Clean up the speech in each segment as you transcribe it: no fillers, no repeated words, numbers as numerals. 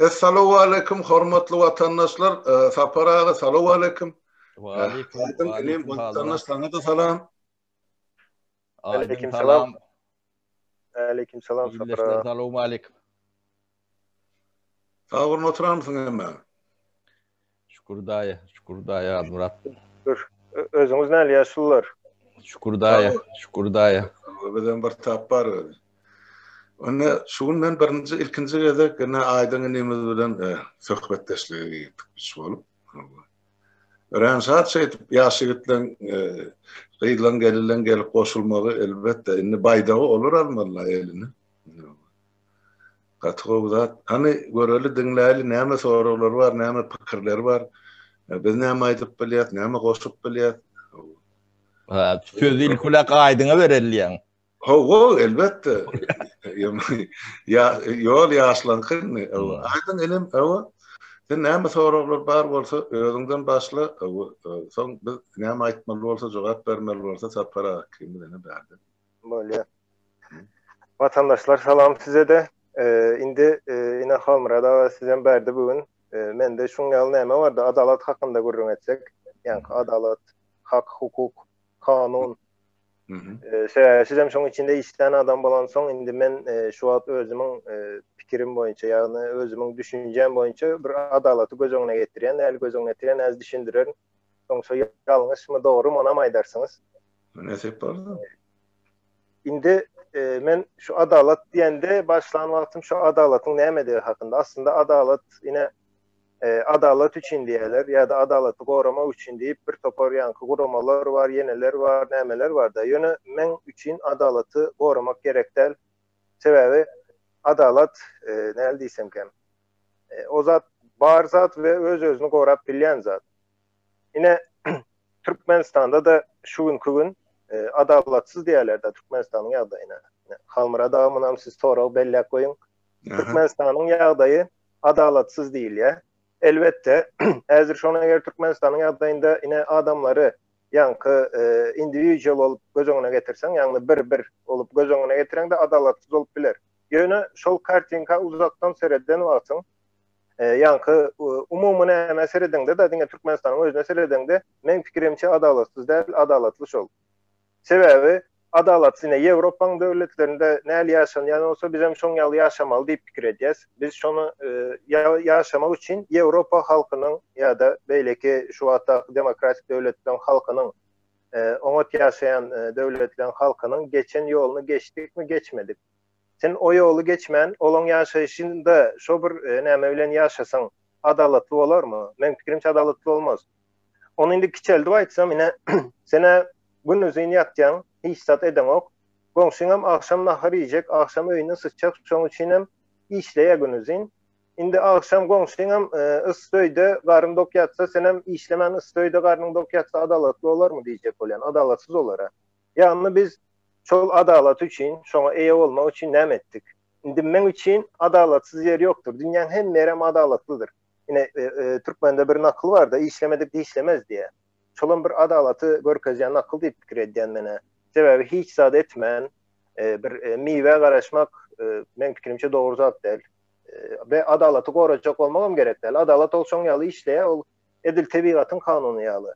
Assalamu alaikum hormatly vatandaşlar. Saparağa salamu alaikum. Aleyküm Vatandaşlarına da salam. Aleyküm selam. Aleyküm selam Saparağa. Salamu alaikum. Sağ olun, oturar mısın hemen? Şükür daya Murat. Dur. Özünüz näli yaşlılar? Şükür daya. Beden bir tap var. Ona şundan birinci ilkinci gezek gene aydın nemiz bilen söhbetleşliğe gittik bolup. Ören saat şeytip yaşygytlaryň gıylan gelilen gelip koşulmagy elbetde inni baydagy olur almalı elini. Gatygda hani göreli dinläli näme soralar var, näme pikirler var. Biz näme aýdyp bilýät, näme goşup bilýät. Söz ilkulak aýdyňa berelýän. Ho, elbetde. Ya yol yaşlankyn. Aydın elim, sen näme soralar bar bolsa, özüňden başla, soň biz näme aýtmaly bolsa, jogap bermeli bolsa, sapara kimden berdi. Bolýar. Vatandaşlar salam size de. Indi ine Halmyrada sizden berdi bugün. Mende şuňaly näme bardy? Adalat hakynda gurrun etsek. Yani adalat, hak, hukuk, kanun. Sizem şoň içinde işlän adam bolan soň indi men şu wagt özümiň pikirim boýunça, ýagny özümiň düşünjem boýunça bir adalaty göz öňüne getirýän, el göz öňüne getirýän, ez düşündiren. Soňça ýalňyşmy, dogrymy ona aýdarsyňyz. Näsep bardy? Indi men şu adalat diýende başlan wagtym şu adalatyň näme hakynda. Aslında adalat ine adalat üçin diýerler ýa-da adalaty goramak üçin diýip bir topar ýanky guramalar var, yeneler var, nämeler var da. Ýöne men üçin adalaty goramak gerekdäl. Sebäbi adalat näle diýsemkem. O zat bar zat we öz-özüni gorap bilýän zat. Ine Türkmenistanda da şu gün adalatsız diýerler da Türkmenistanyň ýagdaýyna. Halmyrada munam siz torag belläp goýun. Türkmenistanyň ýagdaýy adalatsız diýil ýa. Elbette häzir şona eger Türkmenistanyň ýagdaýynda ine adamlary ýanky individual bolup göz öňüne getirseň, ýagny bir bolup göz öňüne getireňde adalatsız bolup biler. Ýöne şol kartinka uzakdan sereden wagtyň ýanky umumy näme seredeňde da diňe Türkmenistanyň özüne seredeňde men pikirimçe adalatsız däl, adalatly şol. Sebäbi adalat ine Ýewropaň döwletlerinde näle ýaşanýan bolsa biz hem şoň ýaly ýaşamaly diýip pikir edýäs. Biz şonu ýaşamak üçin Ýewropa halkynyň ýa-da beýleki şu wagtda demokratik döwletlerden halkynyň oňat ýaşaýan döwletlerden halkynyň geçen ýoluny geçdikmi, geçmedik. Sen o ýolu geçmän, olaň ýaşaýyşynda şo bir näme bilen ýaşasaň adalatly bolarmy? Men pikirimçe adalatly bolmaz. Onu indi kiçeldi aýtsam ine sene gündüzin ýatýan, hiç zat edeňok. Goňşuňam akşam nahar ýyjek, akşam öýüne sıçjak, şoň üçinem işleýär gündüzin. Indi akşam goňşuňam ystöýde garyn dok ýatsa, senem işlemen ystöýde garnyň dok ýatsa adalatly bolarmy diýjek bolýan, adalatsız olara. Ýagny biz şol adalat üçin, şoňa eýe bolmak üçin näme etdik? Indi men üçin adalatsız ýer ýokdur. Dünýäň hem merem adalatlydyr. Ine Türkmende bir nakıl var da işlemedik de işlemez diye. Şolun bir adalaty görkezýän nakıl diýip pikir edýän mene. Sebäbi hiç zat etmän bir miwe garaşmak men pikirimçe dogry zat däl. Ve adalaty gorajak bolmagam gerek däl. Adalat ol şoň ýaly işleýär, ol edil tebigatyň kanuny ýaly.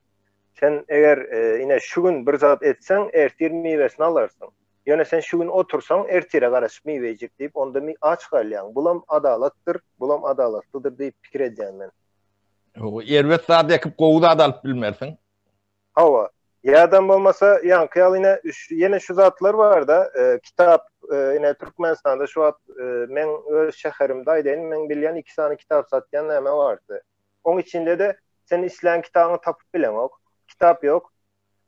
Sen eger ine şu gün bir zat etseň, ertir miwesini alarsyň. Ýöne sen şu gün otursaň, ertire garaşyp miwe ýejek diýip onda aç galýan. Bulam adalatdyr, bulam adalatlydyr diýip pikir edýän men. O erwet zat ekip gowda adalat bilmersiň. Hawa ýa-dan bolmasa ýanky ýalyna ýene şu zatlar var da kitap ine Türkmenistanda şu wagt men öz şäherimde aýdyn men bilýän 2 sany kitap satýan näme bardy. Oň içinde de sen isläň kitabyny tapyp bileňok. Kitap ýok.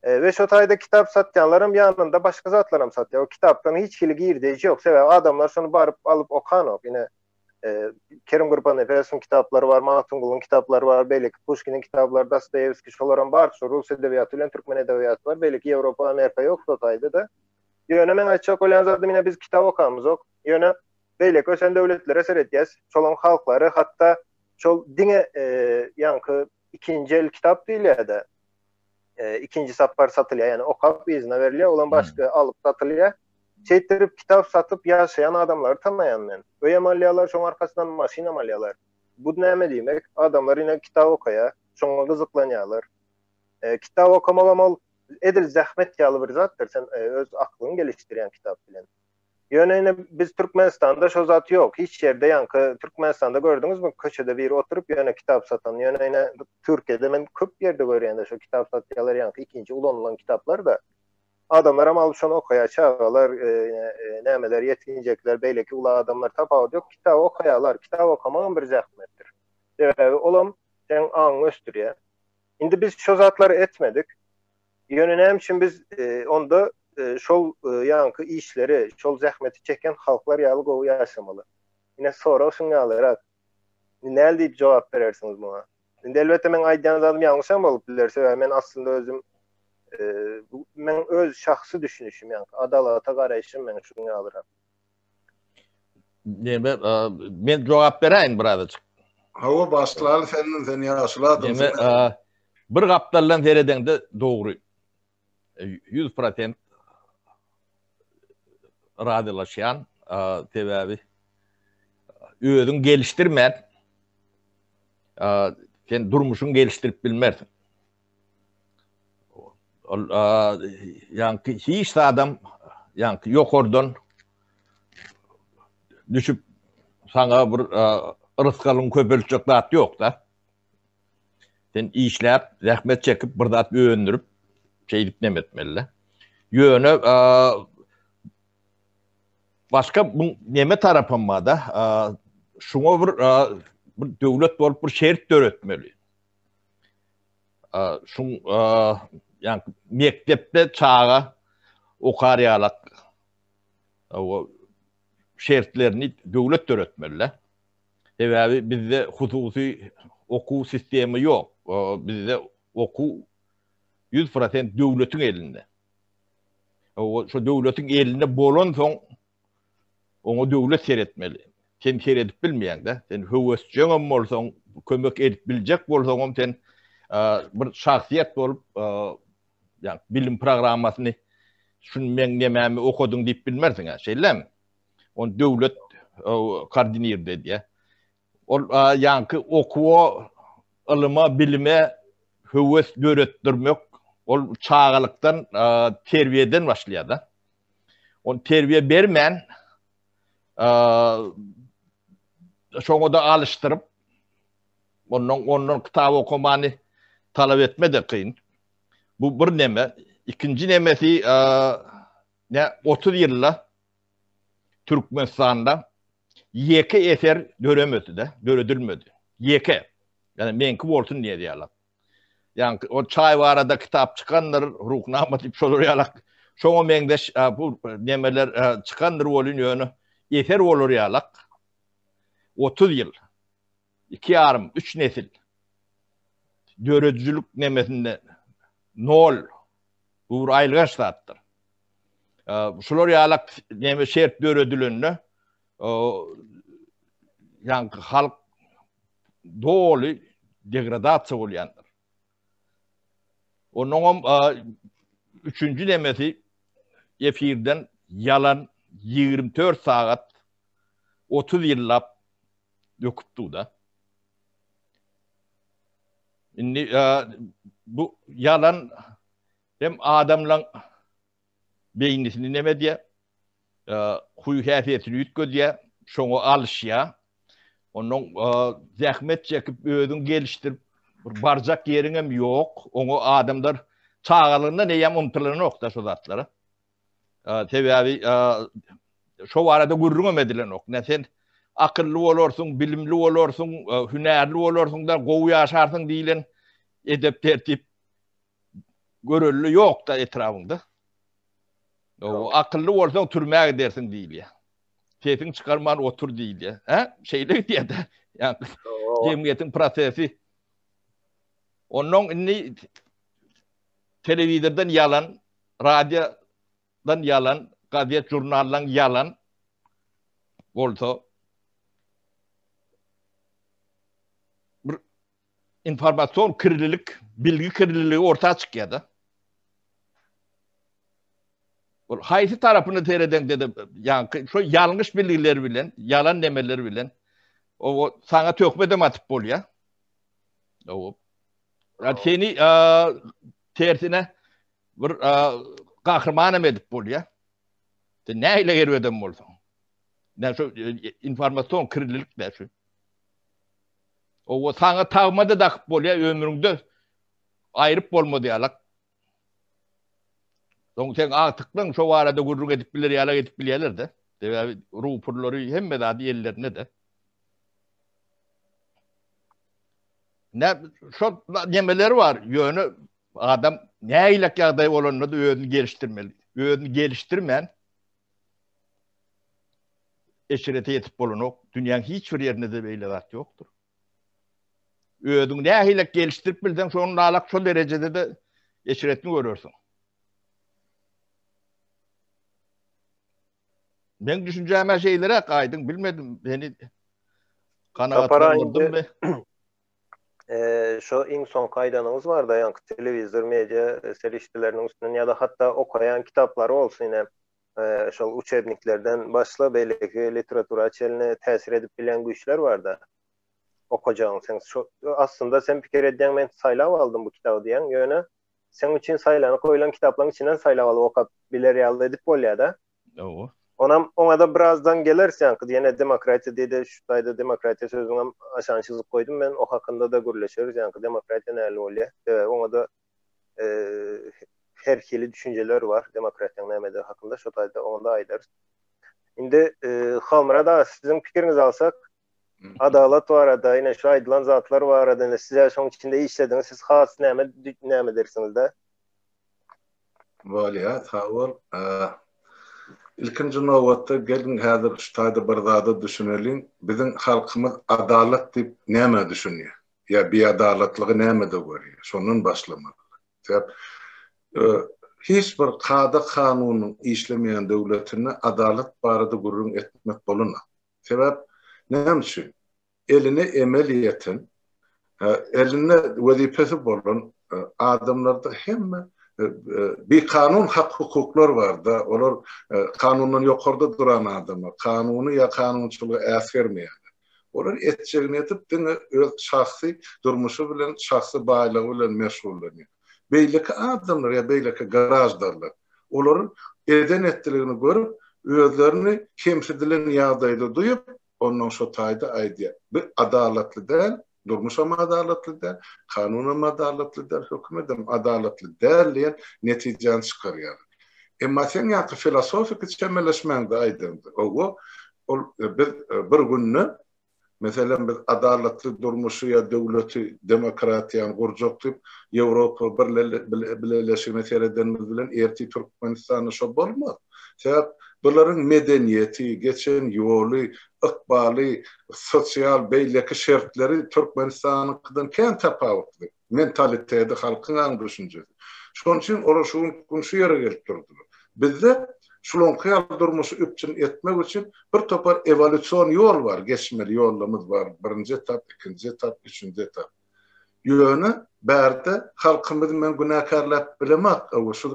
Ve şu taýda kitap satýanlarym ýanynda başga zatlarym satýar. O kitapdan hiç kiligi ýerdeji ýok. Sebäbi adamlar şonu baryp alyp okanok. Ine Kerim Gurbanefeň kitaplary bar, Mahtumgulyň kitaplary bar, beýleki Pushkiniň kitaplary, Dostoyevski şolaryň bar, rus edebiýaty bilen türkmen edebiýaty bar, beýleki Ýewropa, Amerika ýok şu taýda da. Ýöne men aýtjak bolan zat mine biz kitap okamyzok. Ýöne beýleki ösen döwletlere seretýäs. Şolaň halklary hatda şol diňe ýanky ikinji el kitap diýilýär-de. İkinci sapar satılıyor, yani okap izine veriliyor, olan başka alıp satılıyor. çeytirip kitap satıp yaşayan adamları tanıyan men. Öy amalyalar, şoň arkasından maşin amalyalar. Bu näme diýmek? Adamlar ine kitap okaya, şoňa gyzyklanýarlar. Kitap okamak ol edil zähmet ýaly bir zatdyr. Sen öz aklyny gelişdirýän kitap bilen. Ýöne biz Türkmenistanda şo zat ýok. Hiç ýerde ýanky Türkmenistanda gördüňizmi? Köçede bir oturup ýöne kitap satan. Ýöne Türkiýede men köp ýerde görýän şo kitap satýarlar ýanky ikinji ulanılan kitaplar da adamlar amal şonu okaýaçalar, nämeler ýetinjekler, beýleki ula adamlar tapawut ýok, kitap okaýarlar. Kitap okamak bir zähmetdir. Olam sen aňy östürýär. Indi biz şo zatlary etmedik. Ýöne näme üçin biz onda şol ýanky işleri, şol zähmeti çeken halklar ýaly gowy ýaşamaly. Ine sonra şuňa alarak näme diýip jogap berersiňiz buna? Indi elbetde men aýdýan adam ýalňyşam bolup bilerse, men aslında özüm men öz şahsy düşünüşüm ýanky adalata garaýşym men şuňa alyram. Men jogap beräýin birazajyk. Hawa başlaly sen ýaşladym. Bir gapdarlan teredeňde dogry. 100% radylaşýan sebäbi özüň gelişdirmän, sen durmuşyň gelişdirip bilmersin. Ýanky hiç adam ýanky ýokardan düşüp saňa bir ırskalyň köpeljek zat ýok da. Sen işläp, zähmet çekip bir zat öýündirip şeydip nemetmeli. Ýöne başka bu neme tarapynmada şuňa bir döwlet bolup bir şert döretmeli. Şuň ýani mektepde çağa okarýarlar. O şertlerini döwlet döretmeli. Sebäbi bizde hususy okuw sistemi ýok. Bizde okuw 100% döwletiň elinde. O şu döwletiň elinde bolan soň onu döwlet seretmeli. Sen seredip bilmeýäň-de, sen höwesçiň bolsaň, kömek edip biljek bolsaň, sen bir şahsiýet bolup, ýani bilim programasyny şunu men nämämi okudyň diýip bilmersiň, şeýlemi? On döwlet koordiner dedi. Ol ýanky okuwa, ilyma, bilime höwes döretdirmek, ol çağalykdan, terbiýeden başlaýar da. On terbiýe bermän, şoňa da alıştırıp, ondan kitap okumany talap etme de kıyın. Bu bir neme. İkinci nemesi 30 ýylla Türkmenistanda ýeke eser döremedi de, döredilmedi. Ýeke. Yani menki bolsun diye diýerler. Yani o çaywarada kitap çıkanlar, ruhnama diýip şolar ýalak. Şoňa meňde bu nemeler çıkanlar bolun ýöne eser bolar ýalak. 30 ýyl. 2,5-3 nesil. Döredicilik nemesinde nol. Bu bir aýlygan ştatdyr. Şolar ýalak neme şert döredilenini yani halk dolu degradasiýa bolýandyr. Onuň üçüncü nemesi efirden yalan 24 saat 30 ýyllap döküpdi da. Indi bu yalan hem adamlaň beýnisini neme diýe, huy häsiýetini ýitgözýär, şoňa alışýar. Onuň zähmet çekip özüň gelişdirip bir barjak ýeriňem ýok. Oňa adamlar çağalygyndan näme umtulany okda şo zatlara. Sebäbi şo arada gurrun edilen ok. Ne sen akıllı bolarsyň, bilimli bolarsyň, hünärli bolarsyň da gowy ýaşarsyň diýilen edep tertip görelli ýok da etrafynda. O akıllı bolsaň türmäge dersiň diýilýär. Sesiň çykarman otur diýilýär. Şeýle diýär de. Yani jemgyýetiň prosesi. Onuň inni telewizordan yalan, radiodan yalan, gazet jurnaldan yalan bolsa bir informasyon kirlilik, bilgi kirliligi ortaya çykýar da. Haysi tarafını tereden dedi. Yani şu yanlış bilgiler bilen, yalan demeler bilen. O sana tökmedem atıp bol ya. O. Yani seni tersine bir kahramanım edip bol ya. Ne ile geriyordum bolsan? Ne şu informasyon kirlilik ne şu? O sana tağmadı da bol ya ömründe ayrıp bolmadı yalak. Son sen artıklan şu arada gurur edip bilir yalak edip bilirler de. Ruhpurları hem de daha diğerlerine de. Ne şu yemeleri var yönü adam ne ilak yağday olanını da öğünü geliştirmeli. Öğünü geliştirmeyen eşirete yetip bolun ok. Dünyanın hiçbir yerinde de böyle zat yoktur. Öğünü ne ilak geliştirip bilden sonun alak şu derecede de eşiretini görüyorsun. Ben düşüneceğim şeylere kaydın bilmedim beni kanaatlandırdım ve şu in son kaydanımız var da yani televizyon medya seriştilerinin üstünden ya da hatta okuyan kitapları olsun yine şu uçebniklerden başla belki literatüra açeline tesir edip bilen güçler var da okuyacağın sen şu, aslında sen fikir ediyen ben saylav aldım bu kitabı diyen yöne sen için saylanı koyulan kitapların içinden saylav alıp okuyup bilir yalda edip bol ya da o. Ona da birazdan gelirsen yine demokrati dedi şuradaydı demokrati sözüne aşansızlık koydum ben o hakkında da gürleşiyoruz yani demokrati ne oluyor ona da her kili düşünceler var demokratinin nemede hakkında şuradaydı onu da aylarız. Şimdi Halmara da sizin fikrinizi alsak adalet var arada yine şu aydılan zatlar var arada yine size şunun içinde işlediniz siz has neme dersiniz de Valiya tavır İlkinci nöwetde gelin häzir şuýda bir zada düşünelim. Bizim halkymyz adalet diýip näme düşünýär? Ya bir adaletliği näme de görýär? Şondan başlamaly. Sebäp hiç bir kada kanunyň işlemeýän döwletine adalet barada gurrun etmek bolunma. Sebäp näme üçin? Eline emeliyetin, eline wezipesi bolan adamlarda hemme bir kanun hak hukuklar var da olar kanundan yukarıda duran adamlar kanunu ya kanunçuluğu esirmeyen olar etçegini etip dine öz şahsi durmuşu bilen şahsi baylığı bilen meşgullanıyor. Beyleki adamlar ya beyleki garajdarlar oların eden ettilerini görüp özlerini kemsedilen yağdayda duyup ondan şu tayda aydiya bir adaletli değil durmuşam adaletli der, kanunum adaletli der, hükümetim adaletli derleyen neticen çıkarıyor. Ama sen yani filosofik içemeleşmen de aydındır. O bir gününü mesela biz adaletli durmuşu ya devleti demokratiyan kuracak deyip Avrupa birleşimi tereden bilen erti Türkmenistan'ı şop olmaz. Sebep bunların medeniyeti, geçen yolu, ıkbali, sosyal beyleki şertleri Türkmenistan'ın kendi tepavutlu. Mentalitede halkın an düşüncesi. Şunun için orası şu yere gelip durdu. Bizde şulon kıyal durmusu üçün etmek için bir topar evolüsyon yol var. Geçmeli yollarımız var. Birinci etap, ikinci etap, üçüncü etap. Yönü berde halkımızın men günahkarlap bilemek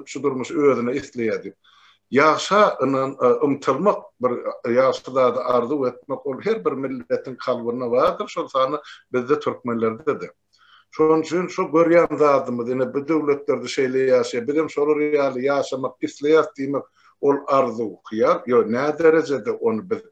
şu durmusu özüne isleyedip yaşa ımtılmak bir yaşada da arzu etmek ol her bir milletin kalbine vardır. Şu sana bizde Türkmenlerde de. Şunun için şu görýän zatymyz ine bu döwletlerde şeýle ýaşaýar. Bizim şol real ýaşamak isleýär diýmek ol arzu kıyar. Yo ne derecede onu biz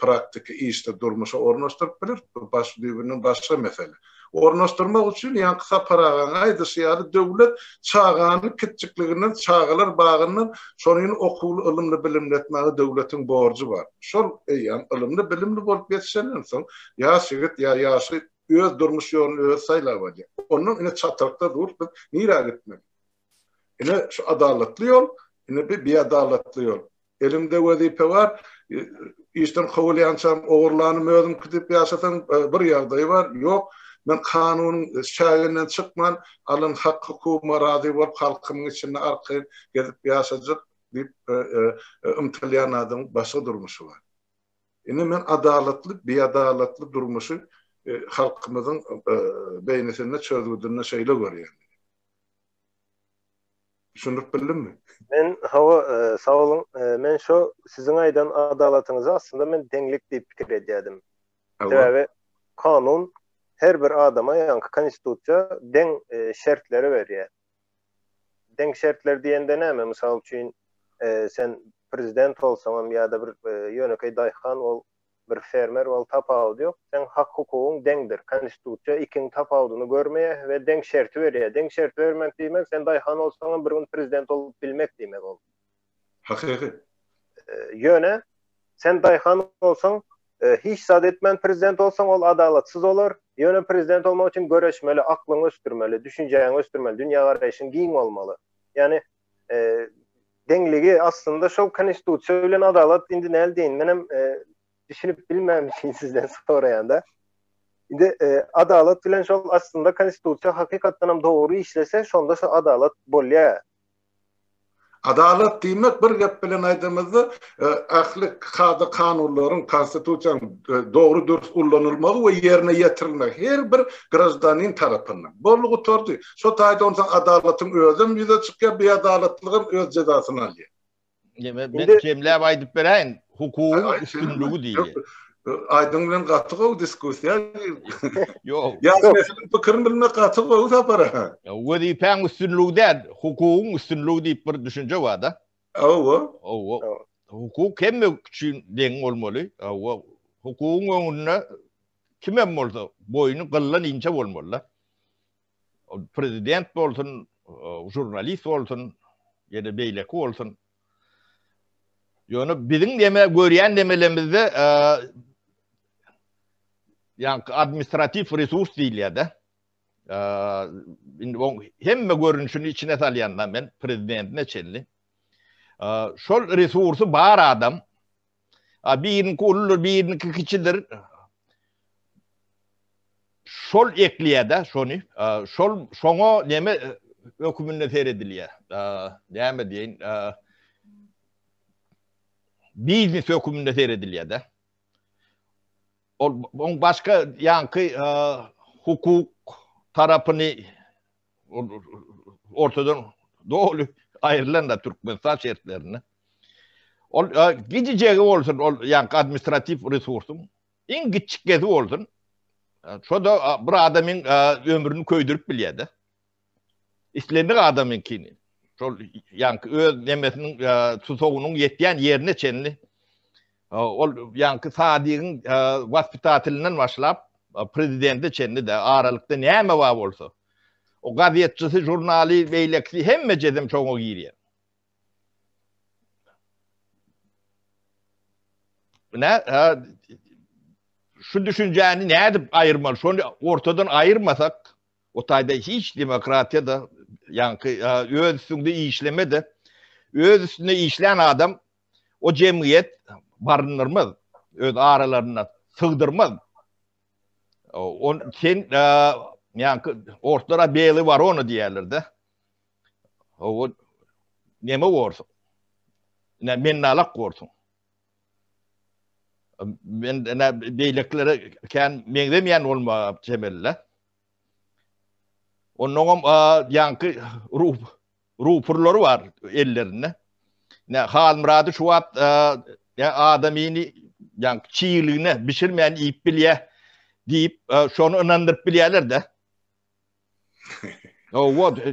praktiki işte durmuşa ornaştırıp bilir. Başlığının başka mesele. Ornaştırmak için yani kısa paragan aydı şiyarı devlet çağanı küçüklüğünden çağılar bağından sonun okul ılımlı bilimli etmeği devletin borcu var. Şol yani ılımlı bilimli bolup yetişenden son yaşıgıt ya yaşı öz durmuş yolunu öz sayla var. Onun yine çatırkta durup nira gitmek. Yine şu adaletli yol yine bir adaletli yol. Elimde vazife var. İşten kovulayansam oğurlanım özüm gidip yaşatan bir yağdayı var. Yok. Men kanunun şaýynyň çykman, alın hak hukuka razy bolup halkymyň içinde arkay gezip ýaşajak diýip ümtilýän adam başa durmuşy var. Ine men adaletli, beadaletli durmuşy halkymyzyň beýnesinde çözgüdürine şeýle görýän. Şunup bildin mi? Men hava sağ olun. Men şu sizin aydan adalatınızı aslında men deňlik diýip pikir edýärdim. Sebäbi kanun her bir adama ýa-ni konstitusiýa deň şertleri berýär. Deň şertler diýende näme? Mysal üçin sen prezident bolsaň ýa-da bir ýönekay daýhan ol bir fermer ol tapawud ýok. Sen hak hukugyň deňdir. Konstitusiýa ikiň tapawudyny görmeýär we deň şerti berýär. Deň şerti bermek diýmek sen daýhan bolsaň bir gün prezident bolup bilmek diýmek ol. Hakyky. Ýöne sen daýhan bolsaň hiç zat etmän prezident bolsaň ol adalatsyz bolar. Ýöne prezident bolmak üçin göreşmeli, aklyňy östürmeli, düşünjäňi östürmeli, dünýä garaşyň giň bolmaly. Yani dengligi aslında şol konstitusiýa bilen adalat indi näl diýin? Menem düşünüp bilmemişim sizden soraýanda. Indi adalat bilen şol aslında konstitusiýa hakykatdan hem dogry işlese şonda şo adalat bolýar. Adalet diýmek bir gep bilen aýdymyzda ahly kanunlaryň, konstitusiýanyň dogry dürüst ullanylmagy we ýerine ýetirilmek her bir grajdanyn tarapyndan. Bollugy tordy. Şo taýda onsa adalatyň özüm ýüze çykýar, beadalatlygyň öz jazasyny alýar. Men kemläp aýdyp beräýin, hukugyň üstünlügi diýil. Aydın bilen gaty gowy diskussiýa. Ýok. Ýa-da pikirini bilmek gaty gowy sapara. Wezipeň üstünlügi däl, hukugyň üstünlügi diýip bir düşünje bar da. Owa. Hukuk kemme üçin deň bolmaly. Hukugyň öňünde kimem bolsa boynu gyllan inçe bolmaly. Prezident bolsun, jurnalist bolsun, ýa-da beýleki bolsun. Ýöne biziň deme görýän demelerimizde ýa-ni administrativ resurs diýilýär da. Hemme görünüşini içine salýandan men prezidentine çelli. Şol resursu bar adam. Birinki ulur, birinki kiçidir. Şol ekliýär-de şonu. Şoňa neme hökümünde seredilýär. Näme diýin? Biznes hökümünde seredilýär-de. On başka yankı hukuk tarapını ortadan doğru ayrılan da Türkmenistan şertlerini. Gideceği olsun yankı administratif resursun. En küçük gezi olsun. Şu da bir adamın ömrünü köydürüp bilýärdi. İslendik adamınkini. Şu yankı öz nemesinin tutuğunun yetýän yerine çenli. Yankı Sadiq'in vaspitatinden başlap prezidenti çenli de aralıkta näme bar bolsa. O gazetçisi, jurnali, beýlekçi hemme jezem çoňa girýär. Şu düşünjäni nädip aýyrmaly? Şonu ortadan aýyrmasak, o taýda hiç demokratiýa da yankı öz üstünde işleme de öz üstünde işleyen adam o cemiyet barınırmaz. Öz aralarına sığdırmaz. Sen yani ortada beyli var onu diýerler de. O neme gorsun? Ne mennalak gorsun. Ben beýleklere kan meňdemeýän bolma cemelle. Onun yankı ruhpurları var ellerine. Ne hal muradı şu at adamini yankı çiğliğine bişirmeyen iyip bilye deyip şonu inandırıp bilyeler de.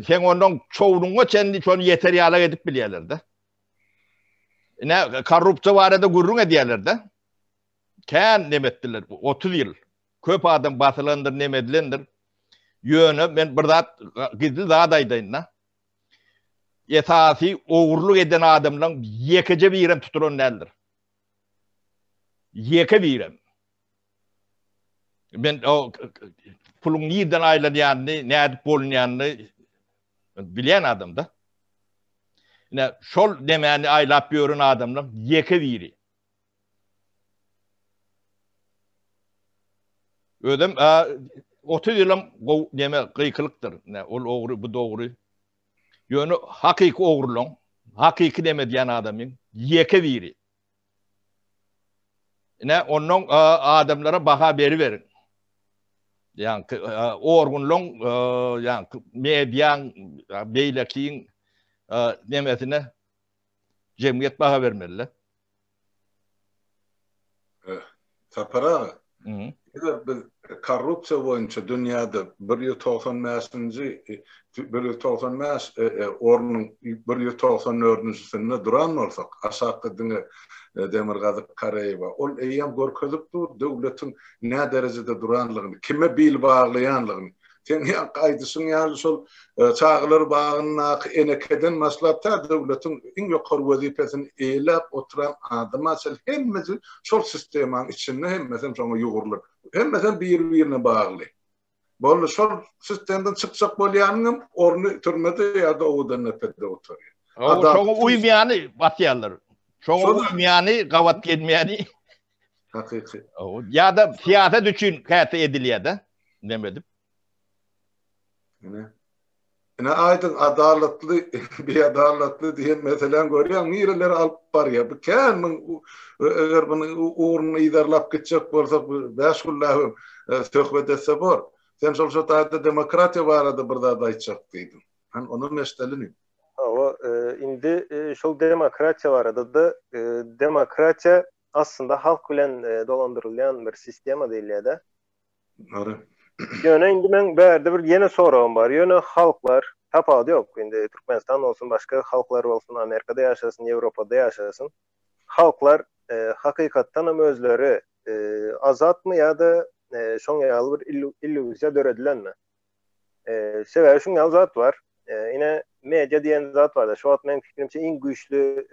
Sen ondan çoğunluğu kendi şonu yeter yala edip bilyeler de. Ne korrupsiya var da gurrun ediyorlar da. Kan nemettiler 30 yıl. Köp adam batılandır nemedilendir. Yönü ben burada gizli dağdaydayım da. Esasi oğurluk eden adamla yekece bir yerem tuturon neldir. Yeke bir yerem. Ben o pulun niyden ayrılayanını, ne edip bolunayanını bilen adam da. Ne şol demeni aylap yörün adamla yeke bir yeri. Ödem 30 yılım deme kıykılıktır. Ne ol oğru bu doğru. Yönü hakiki oğurluğun, hakiki demediyen adamın yeke biri. Ne onun adamlara baha beri verin. Yani orgunluğun, yani medyan, beylekin Nemesine cemiyet baha vermeliler. Tapara. Korrupsiya boyunca dünyada 195 ornun 194-sinde duran olsak, Aşaqqydyn Demirgazy Karayewa, ol eýem görkezipdir döwletin nä derejede duranlygyny, kime bil baglaýanlygyny. Sen gaýdysyň ýaly şol çağlar bagyna enekeden maslahatda döwletin iň ýokary wezipesini eýlep oturan adama hemmesi şol sistemaň içinde hemmesi şoňa ýugurlar. Hemmesi bir-birine bagly. Bolu şol sistemden çyksak bolýanyň orny türmede ýa-da owdan nepede oturýar. Şoňa uýmaýany batýarlar. Şoňa uýmaýany, gawat gelmeýäni. Hakyky. Ýa-da siýasat üçin käte edilýär-de. Demedim. Yine aydın adaletli bir adaletli diyen meselen görüyor. Nireler alıp var ya. Bu kendin eğer bunu uğrunu idarlap gidecek olsa 5 güllahım söhbet etse var. Sen şu taýda demokratiya barada bir da aýtjak diýdin. Onu meselenin. Indi şol demokratiya barada da demokratiya aslında halk bilen dolandyrylýan bir sistema diýilýär-de. Ýöne indi men bärde bir ýene soragym bar. Ýöne halklar tapady ýok. Indi Türkmenistan bolsun, başga halklar bolsun, Amerikada ýaşasyn, Ýewropada ýaşasyn. Halklar hakykatdan hem özleri azatmy ýa-da şoň ýaly bir illüziýa döredilenmi? Sebäbi şoň zat bar. Ine media diýen zat bar da. Şu wagt men fikrimçe iň güýçlü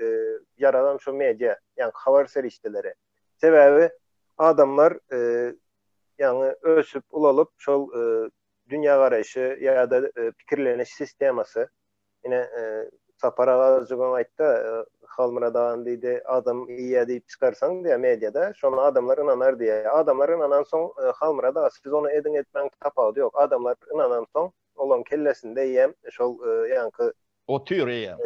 yaradan şu media, ýani habar serişdeleri. Sebäbi adamlar yani ösüp ulalıp şol dünya garaýşy ýa-da pikirleniş sistemasy yine sapara azjygan aýtda halmyra dağın diýdi adam iýe diýip çykarsaň diýe mediada şonu adamlar inanar diýe. Adamlar inanan soň halmyra da siz onu edin etmeň tapady ýok. Adamlar inanan soň olan kellesinde ýem şol ýanky otur ýem.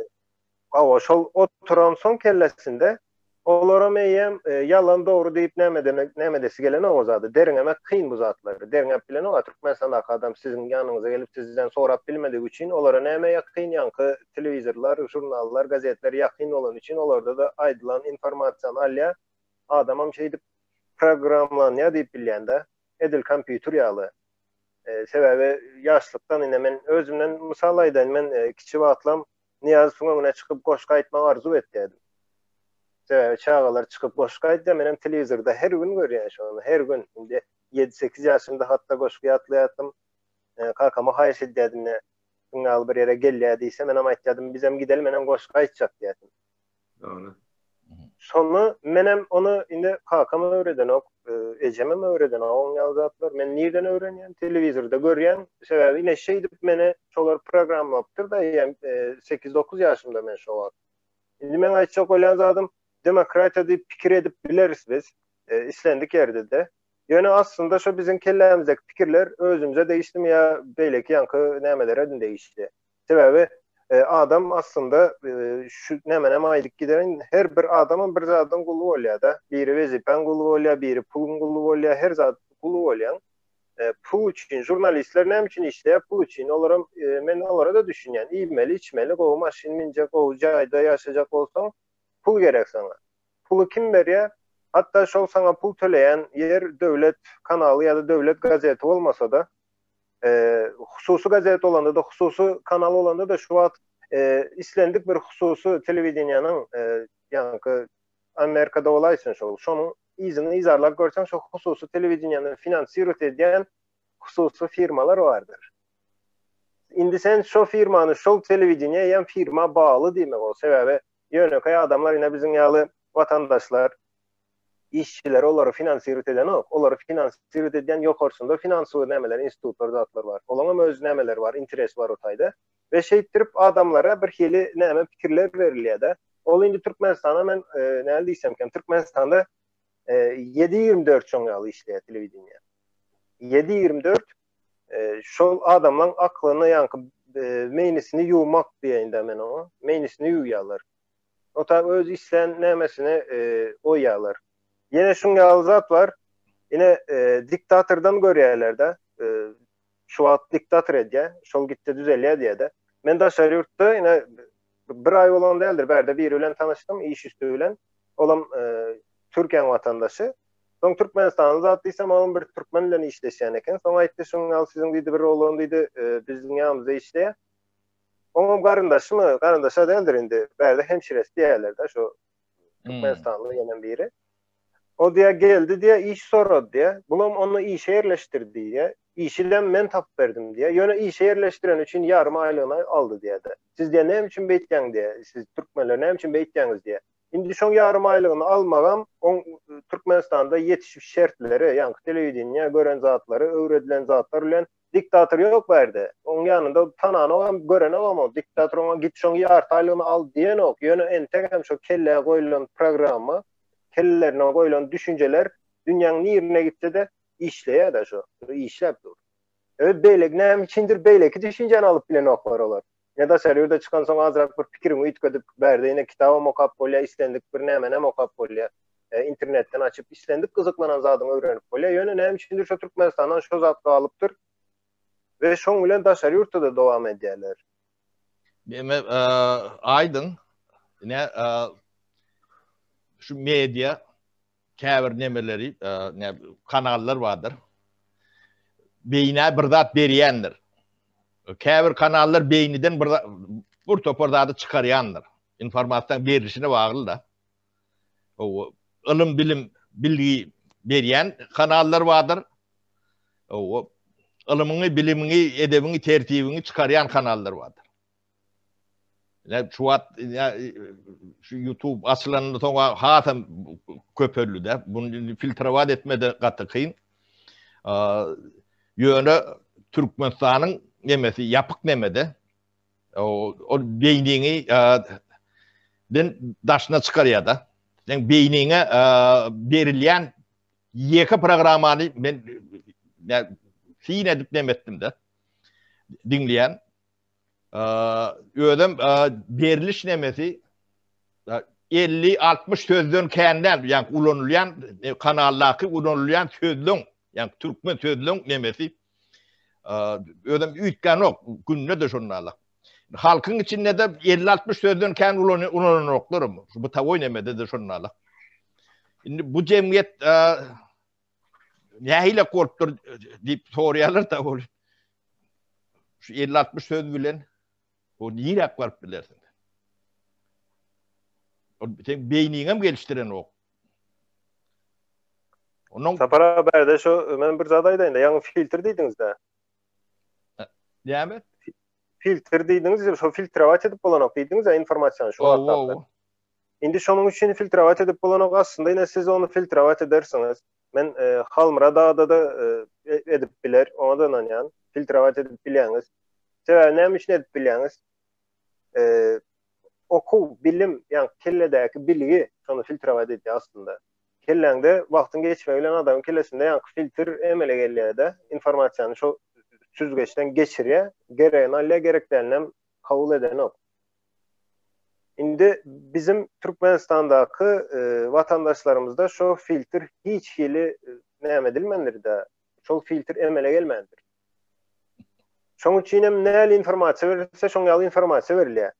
Şol oturan soň kellesinde olara meýem yalan dogry diýip näme gelene o zady. Deriňemek kyn bu zatlar. Deriňep bilen o Türkmenistan adam sizin ýanyňyza gelip sizden sorap bilmedik üçin olara näme ýakyn ýanky telewizorlar, jurnallar, gazetler ýakyn bolan üçin olarda da aýdylan informasiýany alýa adamam şeýdip programlanýa diýip bilýände edil kompýuter ýaly. Sebäbi ýaşlykdan ine men özümden mysal aýdan men kiçi wagtlam Niyaz Suňa çykyp goşga aýtmak arzu etdim. Çağalar çıkıp goşga aýtdy, menem telewizorda her gün görýän şonu. Her gün indi 7-8 ýaşymda hatda goşga atlaýatdym. Kakama haýyş edýärdim. Şuňa bir ýere gelýär diýse menem aýtdym, bizem gidelim menem goşga aýtjak diýärdim. Doğru. Sonra menem onu indi kakama öwreden ok, ejeme öwreden o ýazatlar. Men nirden öwrenýän? Telewizorda görýän. Sebäbi ine şeýdip meni şolar programlapdyr da 8-9 ýaşymda men şo wagt. Indi men aýtjak bolan zadym demokratiya diýip pikir edip bileriz biz. İslendik ýerde de. Ýöne aslında şu bizim kellemizdeki pikirler özümüze değişdimi ya beýleki ýanky nämelere değişdi. Sebäbi adam aslında şu näme aýdyk gideren her bir adamın bir zatdan guly bolýar da. Biri wezipen guly bolýar, biri pulun guly bolýar, her zat guly bolýar. Pul üçin jurnalistler näme üçin işleýär? Pul üçin. Olara men olara da düşünýän. Iýmeli, içmeli, gowy maşyn minjek, gowy jaýda ýaşajak bolsaň pul gerek sana. Pulu kim berýär? Hatta şol sana pul töleýän yer döwlet kanaly ýa-da döwlet gazeti bolmasa da hususy gazet olanda da hususy kanal olanda da şu wagt islendik bir hususy telewizionyanyň ýanky Amerikada olaýsyn şol. Şonu izini izarlap görsen şu hususy telewizionyany finansiýet edýän hususy firmalar bardyr. Indi sen şu firmany şol telewizionyaya ýa firma bagly diýmek o sebäbi ýönekäý adamlar ine bizim ýaly watandaşlar, işçiler olary finansiýet eden ok. Olary finansiýet edýän ýokarsynda finansiýa nämeler, institutlar, zatlar bar. Olaňam öz nämeler bar, interes bar o taýda. Ve şeýtirip adamlara bir hili näme pikirler berilýär-de. Ol indi Türkmenistanda men näme diýsem, Türkmenistanda 7/24 şoň ýaly işleýär telewizionýa. 7/24 şol adamlaryň aklyny ýanky meýnisini ýuwmak diýende men o. Meýnisini ýuwýarlar. O tabi öz islen nämesini oýýarlar. Ýene şuňa zat bar. Ine diktatordan görýärler-de. Şu wagt diktator edýär, şol gitdi düzelýär diýär-de. Men daşary ýurtda ine bir ay olan değildir. Berde bir ölen tanıştım, iş üstü ölen. Olam Türkiye vatandaşı. Son Türkmenistan'da zattıysam onun bir Türkmenle işleşen eken. Sonra aytti şunun sizin dedi bir oğlan dedi bizim yanımızda işleye. Onun karındaşı mı? Karındaşa değildir indi. Berde hemşiresi diyorlar da şu Türkmenistanlı yenen biri. O diye geldi diye iş soradı diye. Bulam onu işe yerleştirdi diye. İşinden men tap verdim diye. Yöne işe yerleştiren için yarım aylığına aldı diye de. Siz diye ne için beytken diye. Siz Türkmenler ne için beytkeniz diye. Şimdi son yarım aylığını almagam Türkmenistan'da yetişmiş şartları yani televizyonda gören zatları, öğretilen zatlar ulan diktatör yok verdi. Onun yanında tanan olan gören ama diktatör ona git son yarım aylığını al diyen yok. Yöne entegem şu kelle koyulan programı kellelerine koyulan düşünceler dünyanın yerine gitti de işleye de şu. İşlep dur. Evet beylek ne içindir beyleki düşünceni alıp bilen oklar olar. Ne da seriyorde çıkan son azrak bir fikrimi ütködüp verdi. Yine kitaba mokap bolya istendik bir ne mokap bolya. İnternetten açıp istendik kızıklanan zadını öğrenip bolya. Yöne ne içindir şu Türkmenistan'dan şu zatlı alıptır. Ve şon bilen da seriyurde de devam ediyorlar. Aydın ne şu medya käbir nemeleri ne kanallar vardır. Beyine bir zat berýändir. Käbir kanallar beyniden bir topardadı çıkaryandır. İnformasyon berişine bağlı da. O ilim bilim bilgi berýän kanallar vardır. O ilmini, bilimini, edebini, tertibini çıkaryan kanallar vardır. Şu YouTube aslanında toňa hatam köpörlü de. Bunu filtrevat etmede gatı kıyın. Yöne Türkmenistan'ın nemesi yapık nemede. O beynini daşına çıkarıyor da. Yani beynine verilyen yeka programını ben fiil edip demettim de. Dinleyen. Ödüm beriliş nemesi 50-60 sözlüğün kendinden yani ulanılan kanallardaki ulanılan sözlüğün yani Türkmen sözlüğün nemesi ödüm ütken yok gününe de şunlarla. Halkın içinde de 50-60 sözlüğün kendi ulanılan oklarım. Bu tavoy nemede de şunlarla. Şimdi bu cemiyet neyle korktur deyip soruyorlar da şu 50-60 söz bilen o niye akvarıp bilersin? Sen beynine mi geliştiren o? Onun... Sapar haberde şu, ben bir zadaydayım da, yani filtre deydiniz de. Demet? Filtre deydiniz, şu filtravat edip bolanok deydiniz ya informasyon şu WhatsApp'ta. Indi şunun için filtravat edip bolanok aslında yine siz onu filtravat edersiniz. Ben halmıra da edip biler, ona da yani filtravat edip bilyaniz. Sebebi ne için edip bilyaniz? Oku, bilim, yani kelledeki bilgi şunu filtravat ediyor aslında. Kellende vaxtın geçmeyle adamın kellesinde yani filtre emele geliyor da informasyonu şu süzgeçten geçiriyor. Gereğini alıyor, gereklerini kabul eden o. Şimdi bizim Türkmenistan'daki vatandaşlarımızda şu filtre hiç hili ne edilmendir de şu filtre emele gelmendir. Şunun için ne informasyon verirse şunun informasyon veriliyor.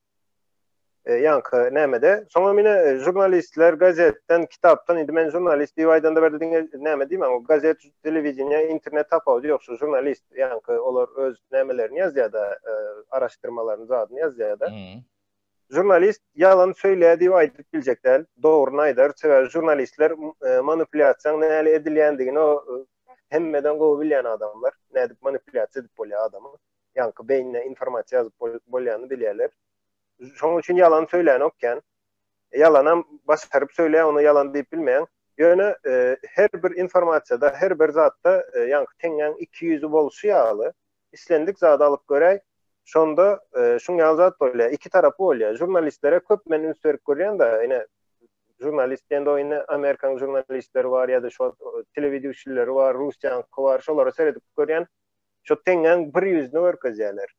Yankı nemede. Sonra yine jurnalistler gazetten, kitaptan, indi men jurnalist divaydan da verdiğine neme diyeyim ama gazet, televizyonya, internet tapağı yoksa jurnalist yankı olur öz nemelerini yaz ya da araştırmalarını zaten yaz ya da. Jurnalist yalan söyleye divaydık bilecekler. Doğru naydar. Sever jurnalistler manipülasyon ne edilyendiğini o hemmeden kovabilen adamlar. Ne edip manipülasyon edip bolya adamı. Yankı beynine informasyon yazıp bolyanı bilyerler. Şunun için yalan söyleyen okken, yalana başarıp söyleyen, onu yalan deyip bilmeyen, yönü her bir informasyada, her bir zatta yankı tengen 200'ü bolsu yağlı, islendik zat alıp görey, şunda şun yağlı zat böyle, iki tarafı oluyor. Jurnalistlere köp men ünsörük görüyen da, yine jurnalist, yani o yine Amerikan jurnalistleri var ya da şu televizyonçileri var, Rus yankı var, şoları seyredip görüyen, şu tengen 100'ünü örkezyeler.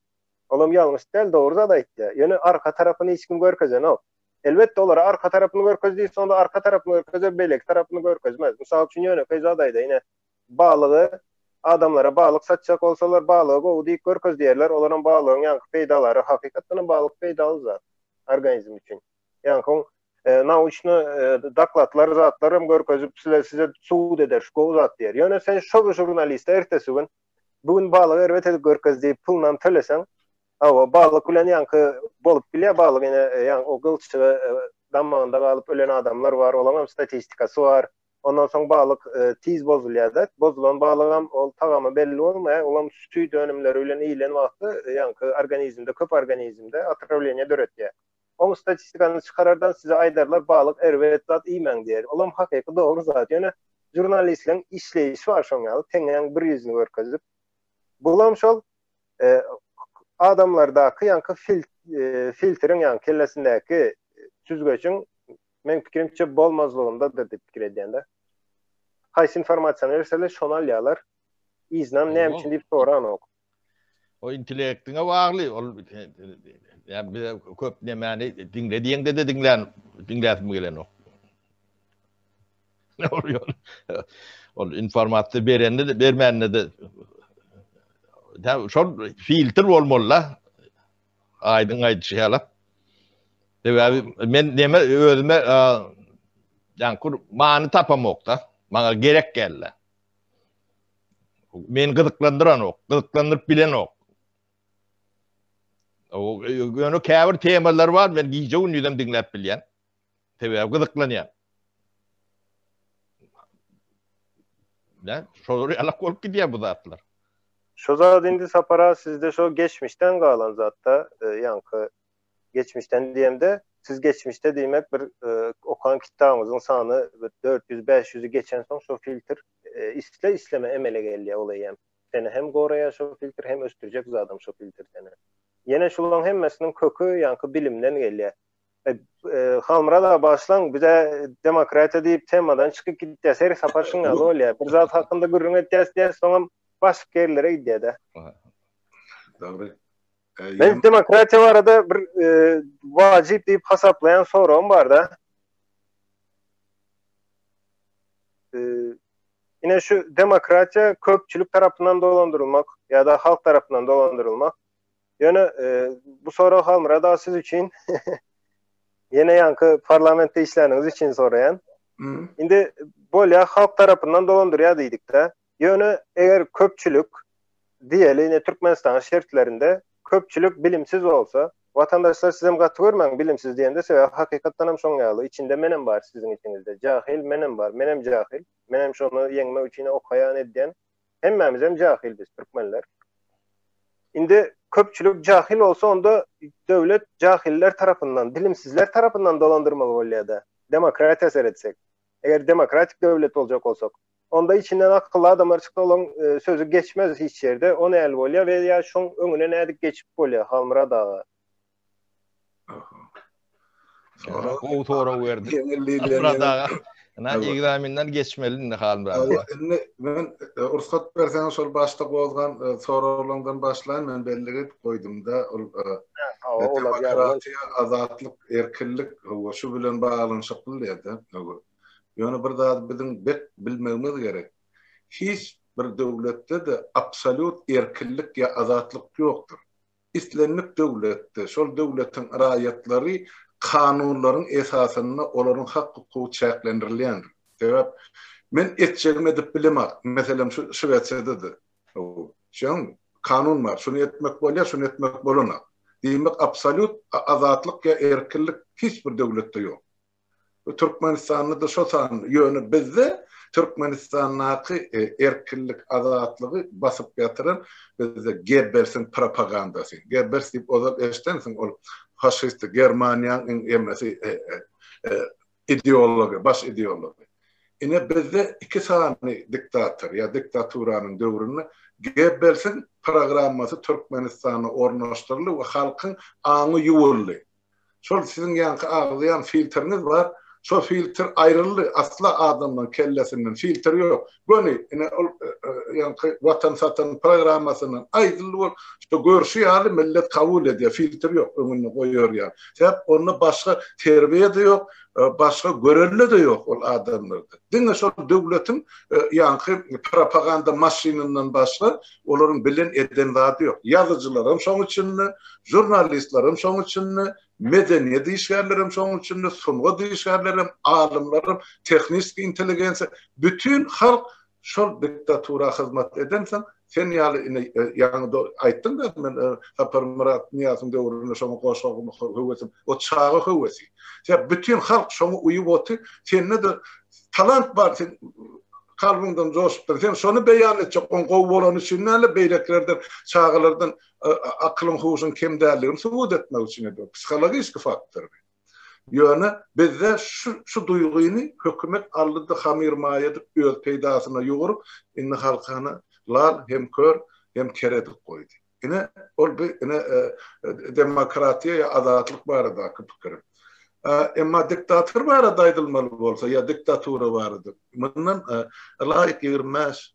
Oğlum yanlış değil, doğru da itti. Yani arka tarafını hiç kim görkezen o. Elbette olarak arka tarafını görkezdiği sonra arka tarafını görkezir, belek tarafını görkezmez. Misal için yani kayzadaydı yine bağlığı adamlara bağlık satacak olsalar bağlığı o deyip görkez diyerler. Onların bağlığın yankı peydaları hakikaten bağlık peydalı zaten. organizm için. Yani nauçnu daklatlar zatlarım görkezip size suud eder, şu zat diyer. Yani sen şu jurnalist ertesi gün bugün balığı ervet edip görkez deyip pulnan tölesen, awa balık ulan yankı bolup bile balık yani o gılçığı damağında kalıp ölen adamlar var, olamam statistikası var. Ondan sonra balık tiz bozuluyor da, bozulan balığam ol tagamı belli olmaya, olam sütü dönümleri ölen iyilen vakti yankı organizmde, köp organizmde atravleniye döretye. O statistikanı çıkarardan size aydarlar balık ervet zat iyimen diyer. Olam hakiki doğru zat. Yani jurnalistlerin işleyişi var şoňaly. Teňen bir ýüzüni görkezip. Bulam şol adamlardaky ýanky filtrin ýanky kellesindäki süzgeçiň men pikirimçe bolmazlygyndadyr diýip pikir edýände. Haýsy informasiýany berseler şonu alýarlar. İznan näme üçin diýip soran ok. O intellektiňe bagly. Yani bir köp nemani dinlediğinde de dinletme gelen o. Ne oluyor? O informatı berende de bermende de şu filtre olmalı. Aydın şeyler. Men neme özüme yani many tapamokda. Bana gerek geldi. Men gıdıklandıran ok, gıdıklandırıp bilen ok. O yani käbir temalar var, men giýje ünüdem dinläp bilýän. Tebe gıdıklanýan. Ne? Şoları alak bolup gidýär bu zatlar. Şo zat indi sapara sizde şo geçmişten galan zatta yankı geçmişten diýemde siz geçmişte diýmek bir okan kitabymyzyň sany 400-500'ü geçen soň şo filtr isleme emele gelýär olaýam. Seni hem goraýar şo filtr hem östürjek zadam şo filtr seni. Yine şulan hemmesinin kökü yankı bilimden gelýär. Halmra da başlan bize demokratiya diýip temadan çykyp gitdi. Seri sapar şuňa bolýar. Bir zat hakynda gürrüň etýär, soňam başka yerlere gidýär. Dogry. Ben demokratiya barada bir wajip diýip hasaplayan soram bar da. Yine şu demokratiya köpçülük tarafından dolandırılmak ya da halk tarafından dolandırılmak. Yani bu soru halmra da siz için yine yankı parlamentte işleriniz için sorayan. Şimdi böyle halk tarafından dolandırıyor dedik de. Yani eğer köpçülük diyelim yine Türkmenistan şertlerinde köpçülük bilimsiz olsa vatandaşlar sizem katı görmen bilimsiz diyende sebep hakikattan hem şoňaly. İçinde menem var sizin içinizde. Cahil menem var. Menem cahil. Menem şonu yeňme üçin okayan edýän. Hemmemiz hem cahil biz Türkmenler. Indi köpçülük cahil olsa onda devlet cahiller tarafından, bilimsizler tarafından dolandırmalı bolýar da. Demokratiya seretsek. Eğer demokratik devlet olacak olsak, onda içinden akıllı adamlar çıktı olan sözü geçmez hiç yerde. Onu el bolýar ve ya şoň öňüne nädik geçip bolýar Halmra dağı. O tora verdi. Burada egzaminden geçmeli Halmra. Men ursat bersen şol başda bolgan soralardan başlaýan men belli koydum da demokratiya, azatlyk, erkinlik şu bilen baglanyşyk bolýar. Yani bir daha bizim bilmemiz gerek. Hiç bir devlette de absolut erkinlik ya azatlık yoktur. İslamik devlette, şol devletin raýatlary kanunların esasında onların hakkı çäklendirilýändir. Sebäp men etjegim edip bilemem. Meselem şu Şweýçarda da. Şoň kanun var. Şunu etmek bolýar, şunu etmek bolana. Diýmek absolut azatlyk ya erkinlik hiç bir devlette ýok. Türkmenistan'da da şu san yönü bizde Türkmenistan'daki erkinlik azatlığı basıp yatıran bizde Goebbels'in propagandası. Goebbels deyip o da eştensin o faşist Germanya'nın emesi ideoloji, baş ideoloji. Yine bizde iki sani diktatör ya diktaturanın dövründe Goebbels'in programması Türkmenistan'a ornaştırılı ve halkın anı yuvarlı. Şol sizin yankı ağlayan filtriniz var. Şu filtre ayrıldı. Asla adamdan kellesinden filtre yok. Gönü yani vatan satan programmasından ayrılıyor. İşte görüşüyor, millet kabul ediyor. Filtre yok. Önüne koyuyor yani. Sebep onu başka terbiye de yok. Başka görevli de yok o adamlarda. Dinle şu devletin yani propaganda maşininden başka onların bilen eden vaadi yok. Yazıcılarım şoň üçin, jurnalistlerim şoň üçin, medeniyet işgärlerim şoň üçin de sunga işgärlerim, alımlarım, teknik inteligensiya, bütün halk şol diktatura hizmet edensen sen ýaly ýa-ni aýtdyň da men Sapar Murat Niýazyň döwründe şoňa goşagymy höwesem, o çağı höwesi. Sen bütün halk şoňa uýup otur, sende de talant bar, sen kalbından coşupdan, sen şonu beýan etjek, on gowy bolan üçin näle beýleklerden, çağlardan akylyň huşyň kemdärligini subut etmek üçin eder. Psikologik faktor. Ýöne bizde şu duýguny hökümet aldyda hamirmaýa edip öz peýdasyna ýogurup, indi halkana lal hem kör hem keredip goýdy. Ine ol ine demokratiýa ýa azatlyk barada pikir. Emma diktator barada aýdylmaly bolsa ýa diktatura barada. Mundan laýyk 26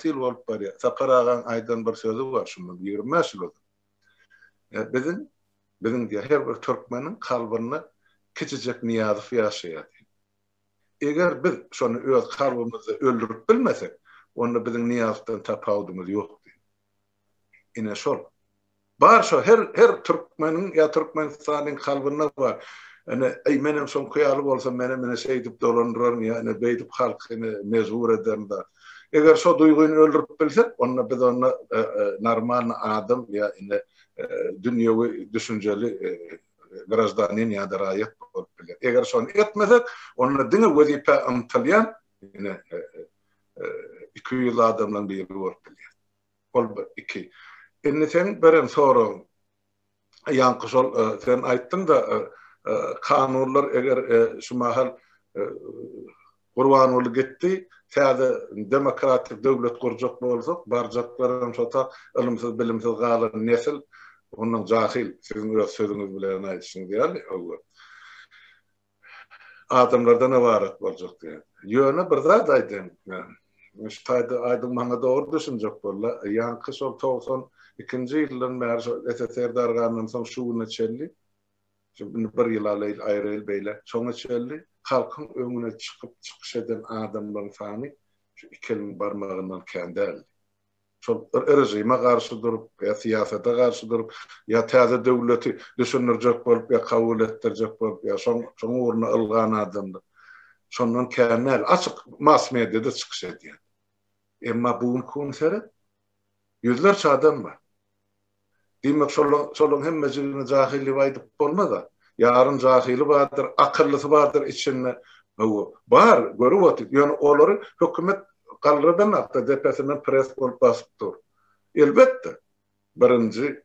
ýyl bolup barýar. Sapar agaň aýdan bir sözü bar, şundan 25 ýyl boldu. Bizim diýär her bir türkmeniň kalbyny kiçijek Niýazow ýaşaýar. Eger biz şonu öz kalbymyzda öldürip bilmesek, onda bizim Niýazowdan tapawdymyz ýokdy. Ine şol. Bar şo her türkmeniň ýa Türkmenistanyň kalbyna bar. Ene menem şol kyýaly bolsa menem şeýdip dolandyrar ýa-ni beýdip halkyny mezur eder da. Eger şo duýguny öldürip bilsek, onda biz onu normal adam ýa ine dünýäwi düşünjeli grazdanin ýa-da raýat bolup biler. Eger şonu etmesek, onda diňe wezipe amtalýan ine 200 adamdan biri bolup biler. Ol 2. Indi sen berem soraň. Ýanky şol sen aýtdyň da kanunlar eger şu mahal gurban bolup gitdi, täze demokratik döwlet kurjak bolsak, barjaklaryň şota ilmsiz bilimsiz galan nesil onun jahil, sizin öz sözüňiz bilen aýtdyňyz diýerli. Adamlardan ibaret boljak diýär. Ýöne bir zat aýdym. Müştaýdy aýdym maňa dogry düşünjek bolla. Ýanky şol 92-nji ýyldan bäri SSR darganyň soň şuwuna çelli. Şimdi bir ýyl aýryl beýle. Şoňa çelli halkyň öňüne çykyp çykyş eden adamlaryň sany şu 2 barmagyndan kändäl. Şol rejime garşy durup, ýa siýasata garşy durup, ýa täze döwleti düşünürjek bolup, ýa kabul etdirjek bolup, ýa şoň urna ylgan adamlar. Şondan kändäl açyk mass mediada çykyş edýär. Emma bu konsere yüzlerce adam var. Demek şolun hemmecini jahili aýdyp bolmada. Yarın jahili bardyr, akyllysı bardyr içinde. Bar, görüp otyp. Ýöne olary hökümet galrydan atda depesinden pres bolup basypdyr. Elbetde birinji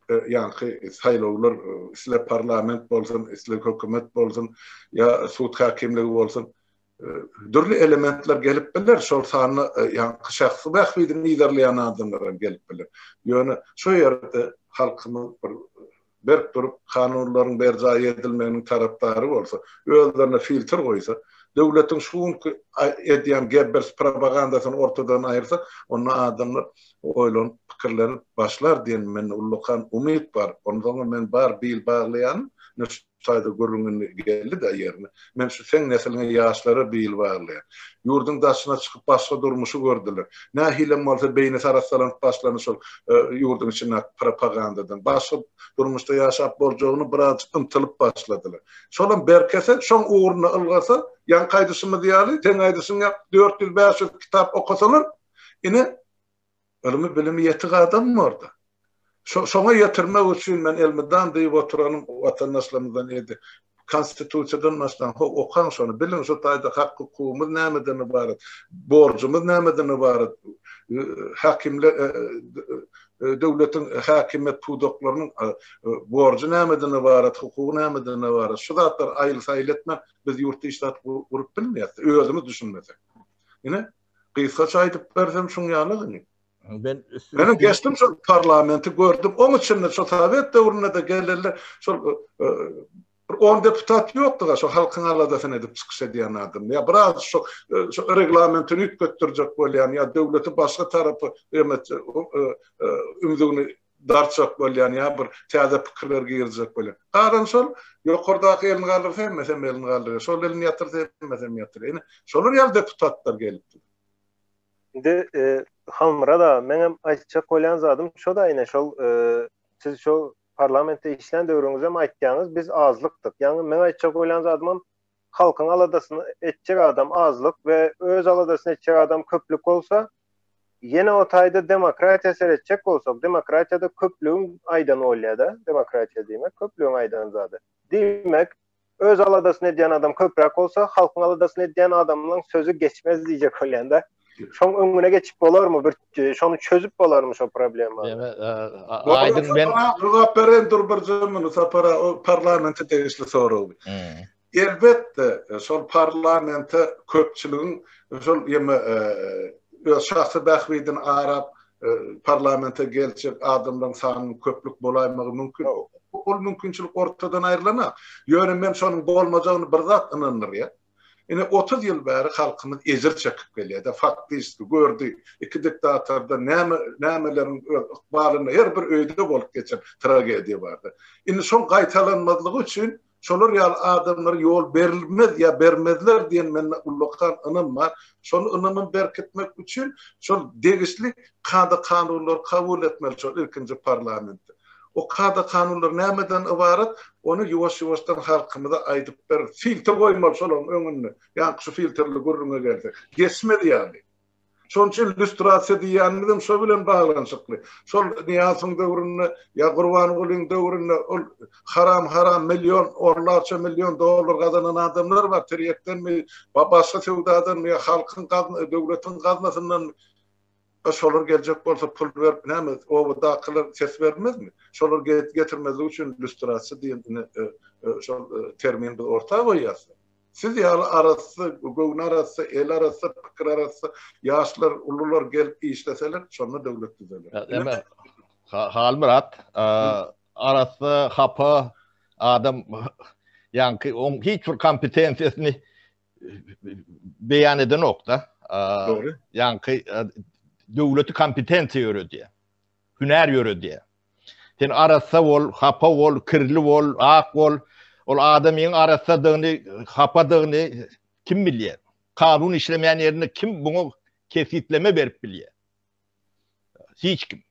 ýanky saýlawlar isle parlament bolsun, isle hökümet bolsun, ýa sud hakimligi bolsun, dürli elementler gelip biler, şol sany ýanky şahsy bähbidi liderleýän adamlar gelip biler. Ýöne şu ýerde halkyny berk durup kanunlaryň berjaý edilmeginiň tarapdary bolsa, özlerine filtr goýsa, döwletiň şuň edýän gebers propagandasyny ortadan aýyrsa, onda adamlar oýlanyp pikirlenip başlar diýen men ullukan umyt bar. Ondan men bar bil baglayan sayda görüngünü geldi de yerine. Men şu sen nesiliňe ýaşlara bil baglayan. Ýurduň daşyna çykyp başga durmuşy gördüler. Nähilem bolsa beýne saraslanıp başlany şol ýurduň içine propagandadan. Başga durmuşda ýaşap boljagyny biraz ymtylyp başladylar. Şolan berkese, şoň uğruna ılgasa, yan kaydysymyz ýaly, teň aýdysyňa 400-500 kitap okasalar, ine ilmi bilimi ýetik adam orada. Şoňa ýetirmek üçin men elmidan diýip oturanym watandaşlarymyzdan edi. Konstitusiýadan başdan okan şonu bilin, şu taýda hak hukumymyz nämeden ibaret, borjumyz nämeden ibaret, hakimler döwletiň hakimiyet pudoklarynyň borjy nämeden ibaret, hukuky nämeden ibaret. Şu zatlar aýyl etmek biz ýurtda işlat gurup bilmeýäs, özümiz düşünmesek. Ine gysgaça aýdyp bersem şuň ýalygyny. Ben geçtim şu parlamenti gördüm. Onun için de şu Sovet dövründe de gelirler. Şu 10 deputat yoktu. Şu halkın aladasın edip çıkış ediyen adam. Ya biraz şu reglamentini yüklettirecek bolyan ya devleti başka tarafı ümidini dartacak bolyan ya bir täze pikirler girecek bolyan. Qaran şol ýokardaky elini galdyrsa hemmesem elini galdyrýar. Şol elini ýatyrsa hemmesem ýatyrýar. Şolar ýa deputatlar gelipdi. Indi Halmyra da menem aýtjak bolýan zadym şo da ine şol siz şo parlamente işlen döwrüňizde aýtýaňyz, biz azlykdyk. Ýani men aýtjak bolan adamam halkyň aladasyny etjek adam azlyk we öz aladasyny etjek adam köplük bolsa, yine o taýda demokratiýa seretjek bolsak, demokratiýada köplüğün aýdan bolýar-da. Demokratiýa diýmek köplüğün aýdan zady. Demek öz aladasyny edýän adam köprek bolsa, halkyň aladasyny edýän adamlaryň sözü geçmez diýjek bolýanda. Şoň öňüne geçip bolarmy? Şonu çözüp bolarmy şo problemi? Aydın ben cevap beren dur bir zaman sapara o parlamente tegişli soru. Elbette şol parlamente köpçüligiň şol ýeme şahsy bähbiden arap parlamente geljek adamdan sanyny köplük bolaýmagy mümkin. Ol mümkinçilik ortadan aýrylanak. Ýöne men şonuň bolmajagyny bir zat ynandyr ýa. Ine 30 ýyl bäri halkymyz ejir çekip gelýär. Faktiski gördük. Iki diktatorda nämeleriň ykbalyny her bir öýde bolup geçen tragediýa bardy. Ine şol gaýtalanmadylygy üçin şolar ýal adamlara ýol berilmez ýa bermezler diýen men ullukan ynam bar. Şonu ynamyny berkitmek üçin şol degisli kanunlar kabul etmeli şol ilkinji parlamentde. O kanunlar nämeden ibaret, onu ýuwaş-ýuwaşdan halkymyza aýdyp ber, filtre goýmaly şolaryň öňüne. Ýani şu filtrli gurruna geldi. Geçmedi ýani. Şoň üçin illüstrasiýa diýendim şo bilen baglanşykly. Şol Niýazyň döwründe ýa Gurbanyň döwründe ol haram milyon, orlarça milyon dollar gazanan adamlar bar. Tirýekden mi, başga sowdadan ýa halkyň döwletiň gaznasyndan şolar geljek bolsa pul berip näme o dakylar ses bermezmi? Şolar getirmezlik üçin illüstrasiýa diýen şol termini orta goýýar. Siz ýaly arasy, göwün arasy, el arasy, pikir arasy, ýaşlar, ulular gelip işleseler, şonu döwlet düzeler. Eme Halmurat arasy hapa adam ýani on hiç bir kompetensiýasyny beýan eden nokta. Doğru. Ýani döwleti kompetensiýa ýöredi. Hüner ýöredi. Sen arasy bol, hapa bol, kirli bol, ak bol, ol adamyň arasadygyny, hapadygyny kim bilýär? Kanun işlemeýän ýerine kim bunu kefitleme berip bilýär? Hiç kim.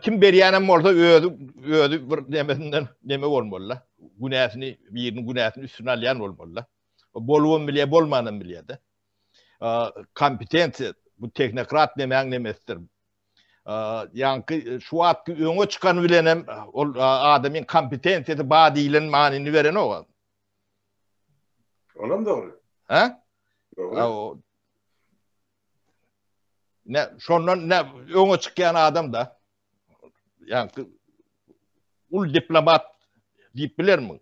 Kim berýänem bolsa özü bir demesinden deme bolmaly. Günäsini, biriniň günäsini üstüne alýan bolmaly. Bolwam bilýär, bolmanam bilýär-de. Kompetensiýa bu teknokrat demäň nemesdir. Ýani şu wagtky öňe çykan bilenem ol adamyň kompetensiýeti badilen manini beren o. Olam dogry. Ha? Dogry. Ne şondan ne öňe çykýan adam da ýani ul diplomat diýip bilermi?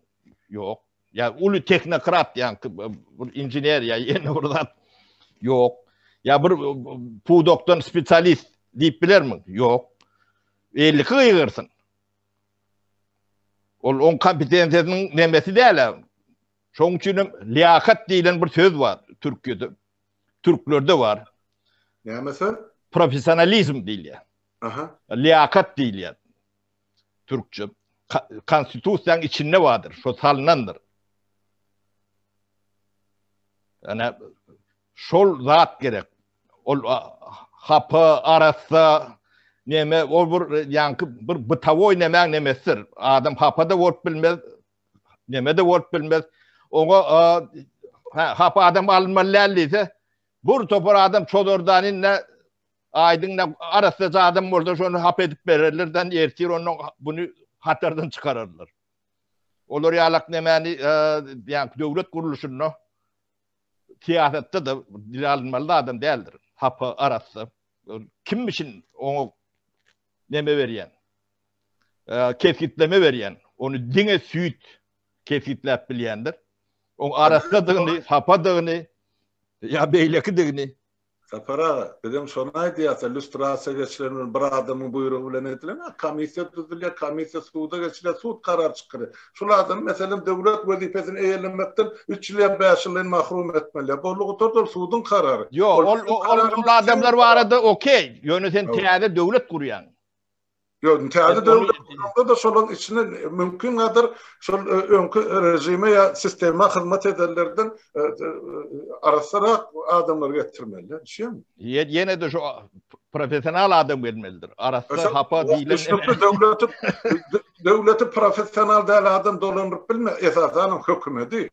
Ýok. Ya ulu teknokrat ýani bir injinier ýa ýene bir zat ýok. Ya bir pudokdan spesialist diýip bilermi? Ýok. 50 gıyırsın. On kompetensiýasynyň nemesi däl. Şoň üçin liyakat diýilen bir söz bar Türkiýede. Türklerde var. Nämesi? Profesionalizm diýilýär. Aha. Liyakat diýilýär. Türkçe. Konstitusiýanyň içinde vardır. Şo salynandyr. Yani şol zat gerek. Ol hapa arasa neme ol bir ýani bir bitawoy nemäň nemesdir. Adam hapada bolup bilmez, neme de bolup bilmez. Oňa hapa adam almaly bir topar adam çodordanynla aýdyňla arasynda adam bolsa şonu hap edip bererlerden ertir onu bunu hatardan çıkarırlar. Olar ýalak nemäni ýani döwlet guruluşyny siýasatda da dilalmaly adam däldir. Hapa arasy kim için onu neme berýän? Kefitleme berýän. Onu diňe süýt kefitläp bilýändir. O arasadygyny, hapadygyny ýa beýlekidigini. Sapara, dedim şonu aýdýar, illüstrasiýa geçilen bir adamyň buyrugy bilen edilen, komissiýa tuzulýar, komissiýa suwda geçilen, suwd karar çykyr. Şulardan meselem döwlet wezipesini eýerlemekden 3 ýyl 5 ýyl mahrum etmeli. Bolugy total suwdyň karary. Ýok, ol adamlar barada okey. Ýöne sen täze döwlet kurýan. Yok, niteğde devlet da şolun içine mümkün kadar şol önkü rejime ya sisteme hizmet ederlerden arasarak adamlar getirmeli. Şey mi? Yine de şu profesyonel adam gelmelidir. Arası hapa değilim. devleti profesyonel değil adam dolanıp bilme esasen hükümeti.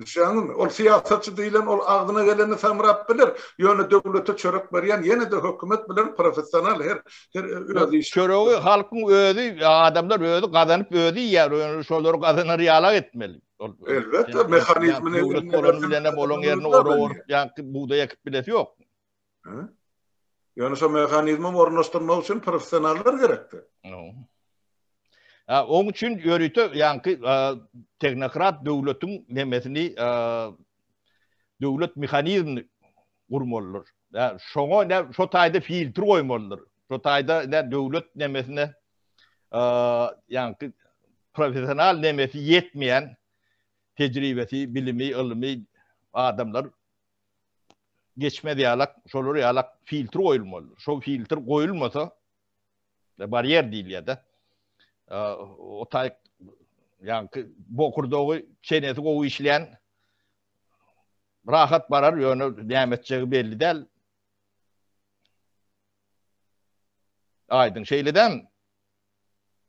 Şanım ol siyasetçi değilen ol ağzına geleni samrap bilir. Yönü devlete çörek beren yine de hükümet bilen profesyonel her öyle iş. Çöreği halkın ödü, adamlar ödü, kazanıp ödü yer. Şoları kazanır yalak etmeli. Elbette mekanizmini devlet olan bilene olan yerine orup buğday ekip bilesi yok. Yani şu mekanizmi ornaştırmak için profesyoneller gerekti. Onun için yörütü yankı teknokrat devletin nemesini devlet mekanizmini kurmalıdır. Şoňa şo taýda filtr goýmalydyr. Şo taýda devlet nemesine yankı profesyonel nemesi yetmeyen tecrübesi, bilimi, ilmi adamlar geçmedi yalak, şolary yalak filtr goýulmalydyr. Şo filtr goýulmasa bariyer diýil ýa-da. O taýk yankı bokurdagy çenesi gowy işleyen rahat barar ýöne nämetjegi belli däl. Aydın şeyliden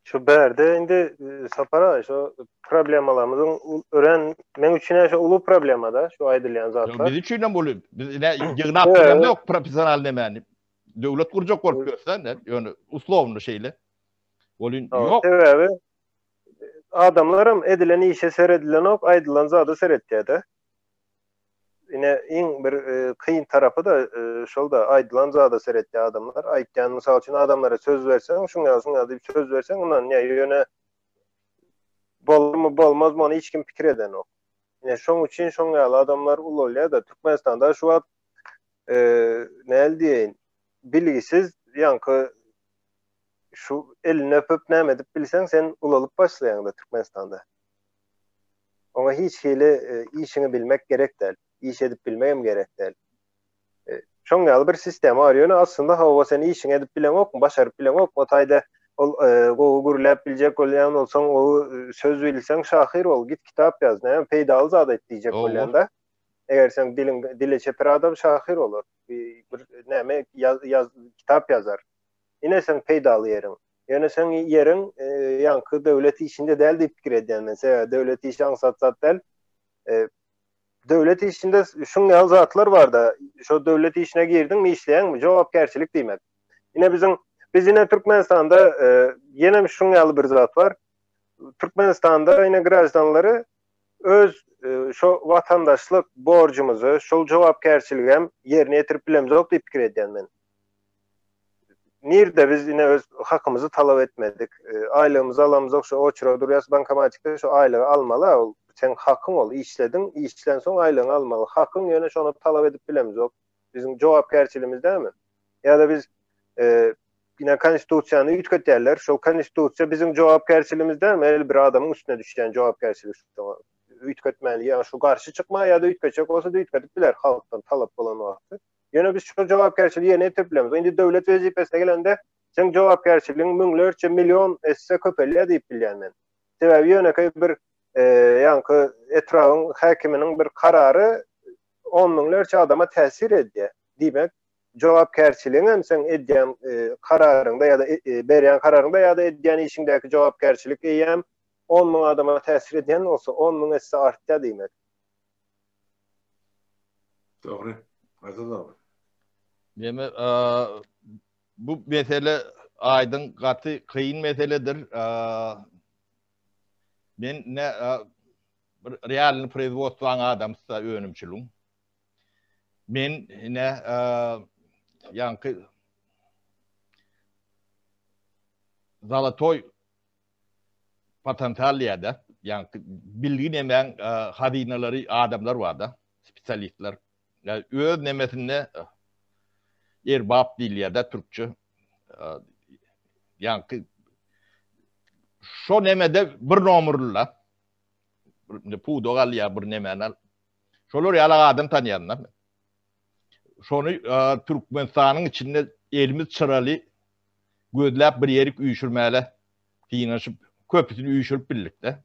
şu berde indi sapara şu problemalarymyzyň öğrenmek üçin şu ulu problemada şu aýdylýan zatlar. Biz üçin bolup biz ýygnap problem ýok professional nemeni. Döwlet kurjak bolup görsen ýöne uslovny şeyle. Bolun ýok. Sebebi adamlarym edilen işe seredilen ok aýdylan zady seretdi. Yine en bir kıyın tarafı da şolda aýdylan zada seretdi adamlar. Aýtýan mysal üçin adamlara söz bersen, şuňa diýip söz bersen, ondan ýöne bolmy bolmaz muny hiç kim pikir eden ok. Yine şoň üçin şoňa adamlar ulolýar da Türkmenistanda şu wagt näl diýen bilgisiz ýankı şu eline öpüp näme edip bilsen sen ulolup başlaýan da Türkmenistanda. Ona hiç hili işini bilmek gerek değil. İş edip bilmeyem gerek değil. Şoň ýaly bir sistem arýar. Aslında hawa seni işin edip bilen ok, başaryp bilen ok, o taýda ol gurulap biljek bolýan bolsaň, o söz bilsen şahir ol, git kitap ýaz, näme peýdaly zat et diýjek bolýanda. Eger sen dile çeper adam şahir olur. Bir näme ýaz kitap ýazar. Ine sen peýdaly ýeriň. Ýöne sen ýeriň ýankı döwlet işinde däl diýip pikir edýän. Mesela döwlet işi aňsatsat däl. Döwlet işinde şuňa zatlar bar da, şo döwlet işine girdiň mi işleýän mi? Jogapkärçilik diýmek. Ine biz ine Türkmenistanda ýene şuňa bir zat bar. Türkmenistanda ine grajdanlary öz şo vatandaşlyk borjumyzy, şol jogapkärçiligi hem ýerine ýetirip bilemzok diýip pikir edýän men. Nirde biz yine öz hakkımızı talep etmedik. Aylığımızı alamızok şu oçura duruyoruz bankamatikte şu aylığı almalı. Sen hakkın ol, işledin, işlen son aylığını almalı. Hakkın yöne şunu talep edip bilemizok. Bizim jogapkärçiligimiz değil mi? Ya da biz yine konstitusiýany ütkötýärler. Şol konstitusiýa bizim jogapkärçiligimiz değil mi? El bir adamın üstüne düşen jogapkärçilik ütkötmeli. Yani şu karşı çıkma ya da ütkötecek olsa da ütkötüp biler halktan talep bolan wagty. Ýöne biz şu jogapkärçiligi ýene etip bilemiz. Indi döwlet wezipesine gelende sen jogapkärçiligiň müňlerçe million esse köpelýär diýip bilýän men. Sebebi ýöne bir ýankı etrawyň häkiminiň bir karary 10 müňlerçe adama täsir edýär. Diýmek jogapkärçiligiň hem sen edýän kararyňda ýa-da berýän kararyňda ýa-da edýän işiňdäki jogapkärçilik eýem 10 müň adama täsir edýän bolsa 10 müň esse artýar diýmek. Dogry. Aýdyldy. Deme bu mesele aydın katı kıyın meseledir. Ben ne realini производствоň adamsa önümçülüm. Men ne yankı zalatoy potensialiyada yankı bilgin emen hazinalary adamlar varda, spesialistler. Yani öz nemesinde erbap dil ya da Türkçe yankı şo nemede bir nomurla pudogal ya bir nemenal şolor yala adam tanıyanlar şonu Türkmenistanyň içinde elimiz çıralı gözläp bir yerik üýşürmäle finansıp köpüsini üýşürüp birlikde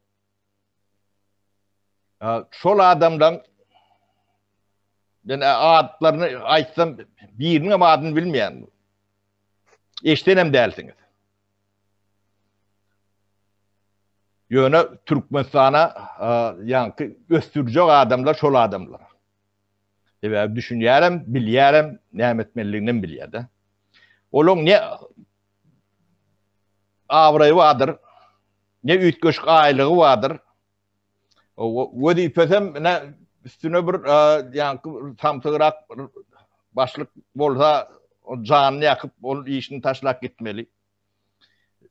şol adamdan ben adlarını aýtsam biriniň hem adyny bilmeýän. Eşdenem dälsiňiz. Yöne Türkmenistan'a yankı göstürecek adamlar şol adamlar. Düşünýärem, bilýärem, nämetmelligini bilýärde. Olong ne awraý wadyr, ne ütgöşük aýlygy wadyr. Wezipesem ne üstüne bir yankı tamtyrak başlyk bolsa o janyny ýakyp ol işini taşlap gitmeli.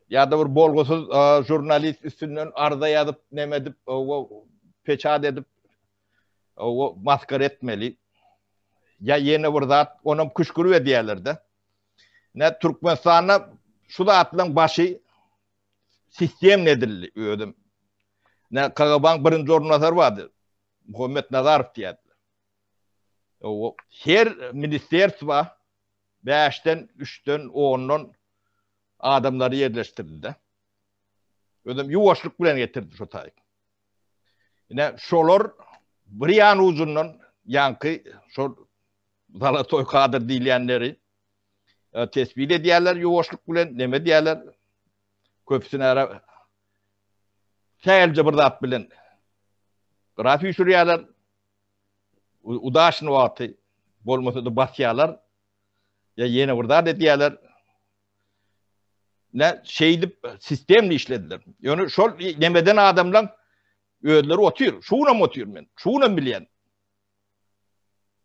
Ya da bir bolgusuz jurnalist üstünden arda ýazyp nemedip peçat edip maskar etmeli. Ya yeni bir zat onun kuşkuru ediýärler-de. Ne Türkmenistana şu zatlaryň başy sistem nedilli ödüm. Ne Kagaban birinci ornatör vardı. Muhammed Nazarov diýerler. O her ministerstva 5'ten 3'ten 10'dan adamları yerleştirildi. Ödüm yuvaşlyk bilen getirdi şu taýyk. Yine şolar bir ýan uzundan yankı şol Zalatoy Kadir diýilýänleri tespit edýärler yuvaşlyk bilen neme diýärler? Köpsüne ara säälce bir zat bilen grafi sürýärler. Udaşyny wagty bolmasa da basýarlar. Ya yeni bir zat edýärler. Ne şeydip sistemli işlediler. Yani şol nemeden adamlar öýleri otyr. Şuna mı otyr men? Şuna bilýän.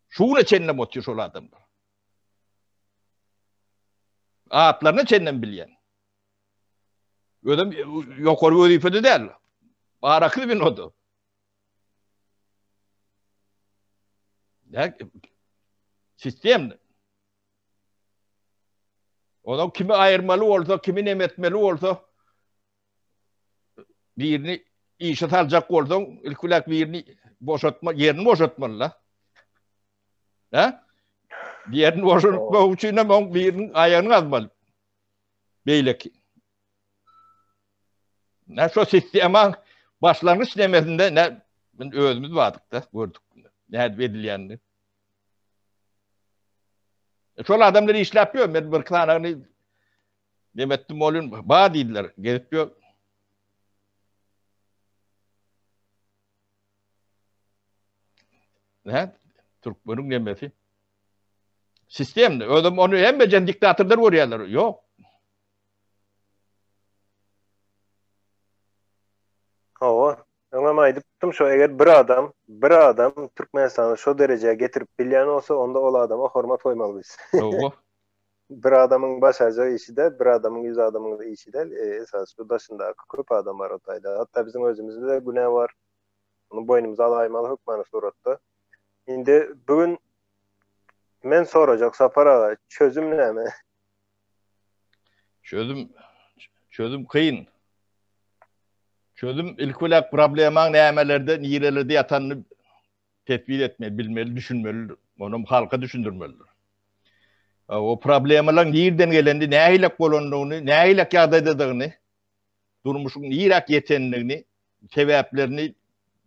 Şuna çennem otyr şol adamlar. Atlaryny çennem bilýän. Ödüm ýokary wezipede däl. Barakly bir odu. Ya sistem. Onu kimi ayırmalı olsa, kimi nemetmeli olsa birini işe salacak olsa ilkulak birini boşaltma, yerini boşaltmalı. Ha? Yerini boşaltma için ama birinin ayağını almalı. Beyleki. Ne şu sistemin başlangıç demesinde ne özümüz vardık da gördük. Ne edilýänini. Şol adamları işläpýär. Men bir kanany demetdim bolun ba diýdiler. Gelipýär. Ne? Türkmeniň nemesi. Sistem. Ödüm onu hemme diktatörler görýärler. Yok. Ama aýdypdym şu eger bir adam Türkmenistany şu derejeye getirip bilýän olsa onda ol adama hormat koýmalybys. Bir adamın başajağı işi de, bir adamın 100 adamın da işi de esas şu daşynda köp adam var o taýda. Hatta bizim özümizde de günä var. Onu boynumuza alaýmaly hukmany suratda. Indi bugün men sorajak Sapar aga çözüm näme? Çözüm kıyın. Çözüm ilkulak probleman nämelerde nirelerde ýatanyny tetbik etmeli, bilmeli, düşünmeli, onu halka düşündürmeli. O problemalaryň nirden gelendi, nähilek bolandygyny, nähilek ýagdaýdadygyny, durmuşyň nirak ýetenligini, sebäplerini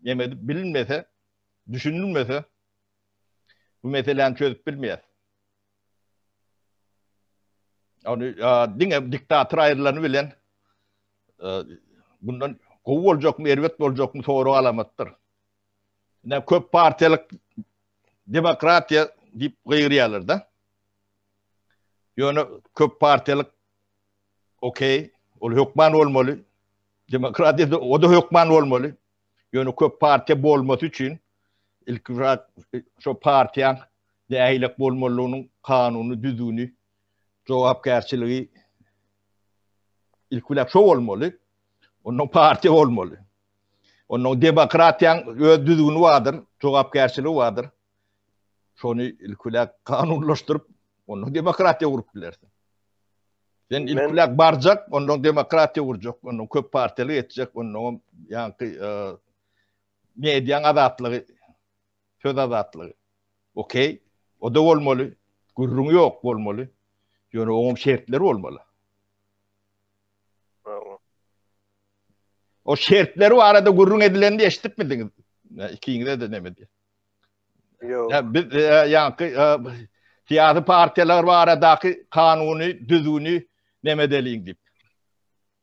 ýemedi bilinmese, düşünülmese bu meseleni çözüp bilmeýär. Onu diňe diktator aýrylany bilen bundan gowy boljakmy, erwet boljakmy soru alamatdyr. Ne köp partiýalyk demokratiýa diýip gyrýarlar da. Ýöne köp partiýalyk okey, ol hukman bolmaly. Demokratiýa o da hukman bolmaly. Ýöne köp partiýa bolmasy üçin ilkirak şo partiýaň nähilek bolmalygynyň kanuny, düzüni, jogapkärçiligi ilkulak şo bolmaly. Onun partiýa bolmaly. Onun demokratiýaň öz düzüni wadyr, jogapkärçiligi wadyr. Şonu ilkulak kanunlaşdyryp, onu demokratiýa gurup bilersin. Sen ilkulak barjak, onu demokratiýa gurjak, onu köp partiýaly etjek, onu ýanky mediýaň azatlygy, söz azatlygy. Okey, o da bolmaly. Gurrun ýok bolmaly. Ýöne oňam şertleri bolmaly. O şertleri o arada gurrun edilendi eşitmediňiz. İkiňizde de nemedi. Yok. Ya biz yankı siyasi partiýalar aradaky kanuny, düzüni nemedeliň dip.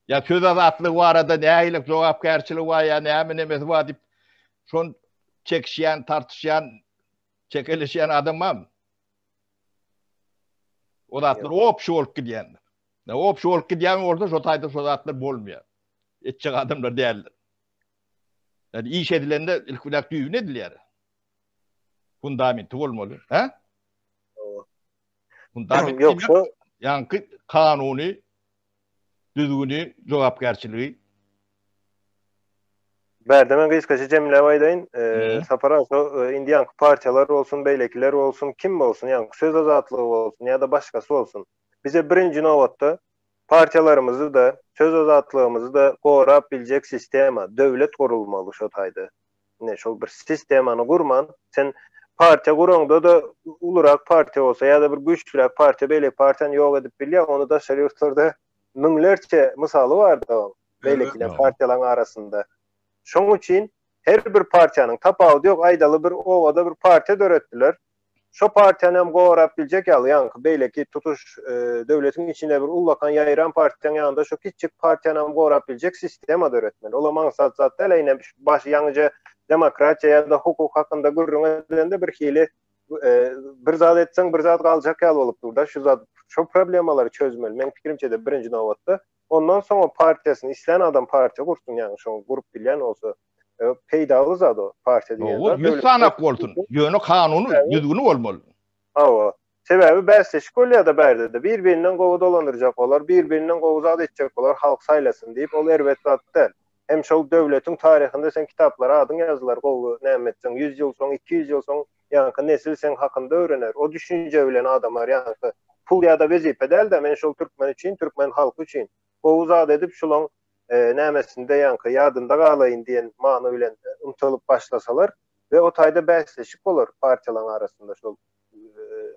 Ya söz azatlığı var da näýilik jogapkärçiligi var ya näme nemesi var dip şon çekişýän, tartışýan, çekilişýän adamam. O zatlar opşy bolup gidýän. Ne opşy bolup gidýän orada şo taýda şo zatlar bolmaýar. Etçek adamlar däldir. Yani iş edilende ilk ulak düýün edilýär. Fundamenty bolmaly, ha? Fundament Yok şu yankı kanuny düzgünü jogapkärçiligi. Berdemen Gıyskaçı Cemile Ayday'ın Saparaso indiyan parçalar olsun, beylekiler olsun, kim olsun, yani söz azatlığı olsun ya da başkası olsun. Bize birinci novatda parçalarımızı da, söz azatlığımızı da korabilecek sistema, devlet kurulmalı şu tayda. Ne şol bir sistemanı kurman, sen parça kuranda da ulurak parça olsa ya da bir güçlürak parça, beylek parçan yok edip bilya, onu da şeriftorda minglerçe misalı vardı o beylekiler parçaların arasında. Şoň üçin her bir parçanın tapağı yok, aydalı bir ovada bir parça döretdiler. Şo parçany hem gorap biljek ýaly, ýa-ni beýleki tutuş döwletiň içinde bir ullakan ýaýran partiýanyň ýanynda şo kiçik partiýany hem gorap biljek sistema döretmeli. Ola maksat zat eleýne baş ýaňyja demokratiýa ýa-da hukuk hakynda gürrüň edilende bir hili bir zat etseň bir zat galjak ýaly bolup durda. Şu zat şo problemalary çözmeli. Men pikirimçe de birinji nowatda ondan soňra partiýasyny isleýän adam partiýa gursun, ýani şoň gurup bilýän bolsa peýdaly zat o partiýa diýen. O 100 sanak bolsun. Ýöne kanuny düzgün bolmaly. Awa. Sebebi bäsleşik bolýar-da berde. Bir-birinden gowy dolandyrjak bolar, bir-birinden gowy zat etjek bolar, halk saýlasyn diýip ol erbet zat däl. Hem şol döwletiň taryhynda sen kitaplara adyň ýazylar, gowy näme etseň 100 ýyl soň, 200 ýyl soň ýa-ni nesil sen hakynda öwrener. O düşünje bilen adamlar ýa-ni pul ýa-da wezipe däl de men şol türkmen üçin, türkmen halky üçin gowy zat edip şolaň nämesinde ýa-ni ýadynda galaýyn diýen many bilen umtylyp başlasalar we o taýda bäsleşik bolar partiýalaryň arasynda şol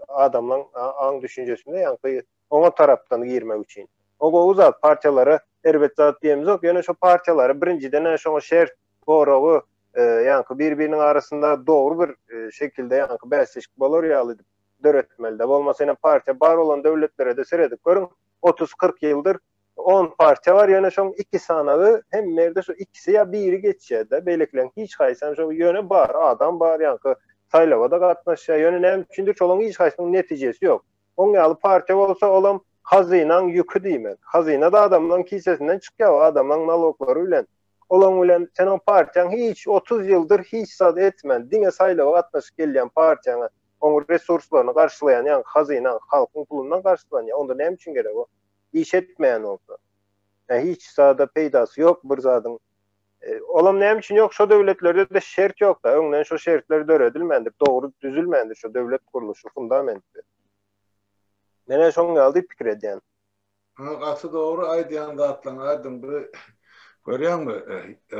adamlaryň aň düşünjesinde ýa-ni oňa tarapdan girmek üçin. O gowy zat partiýalary erbet zat diýemiz ok, ýöne şo partiýalary birinciden şoňa şert goragy ýa-ni bir-biriniň arasynda dogry bir şekilde ýa-ni bäsleşik bolar ýaly döretmeli de. Bolmasa ýene partiýa bar bolan döwletlere de seredip görüň 30-40 ýyldyr 10 parça var, ýöne şoň 2 sanagy hem merde şu ikisi ya biri geçýär de beýleklen hiç haýsam şo ýöne bar adam bar ýa-ni saýlawda gatnaşýar, ýöne näme üçindir şolaň hiç haýsynyň netijesi ýok. Oň ýaly partiýa bolsa olam hazynaň ýükü diýmek. Hazyna da adamlaryň kisesinden çykýar, adamlaryň naloglary bilen. Olaň bilen sen o partiýaň hiç 30 ýyldyr hiç zat etmän, diňe saýlawa gatnaşyp gelýän partiýaňa oň resurslaryny garşylayan, ýa-ni hazyna halkyň pulundan garşylayan, onda näme üçin gerek o? İş etmeyen olsa. Hiç sahada peydası yok bir zadyň. Olam näme üçin yok? Şo döwletlerde de şert yok da. Öňden şo şertler döredilmendi. Dogry düzülmendi şo döwlet kuruluşy fundamenti. Mene şoň ýaly pikir edýän. Gatı dogry aýdýan zatlaryň aýdym bir görýärmi?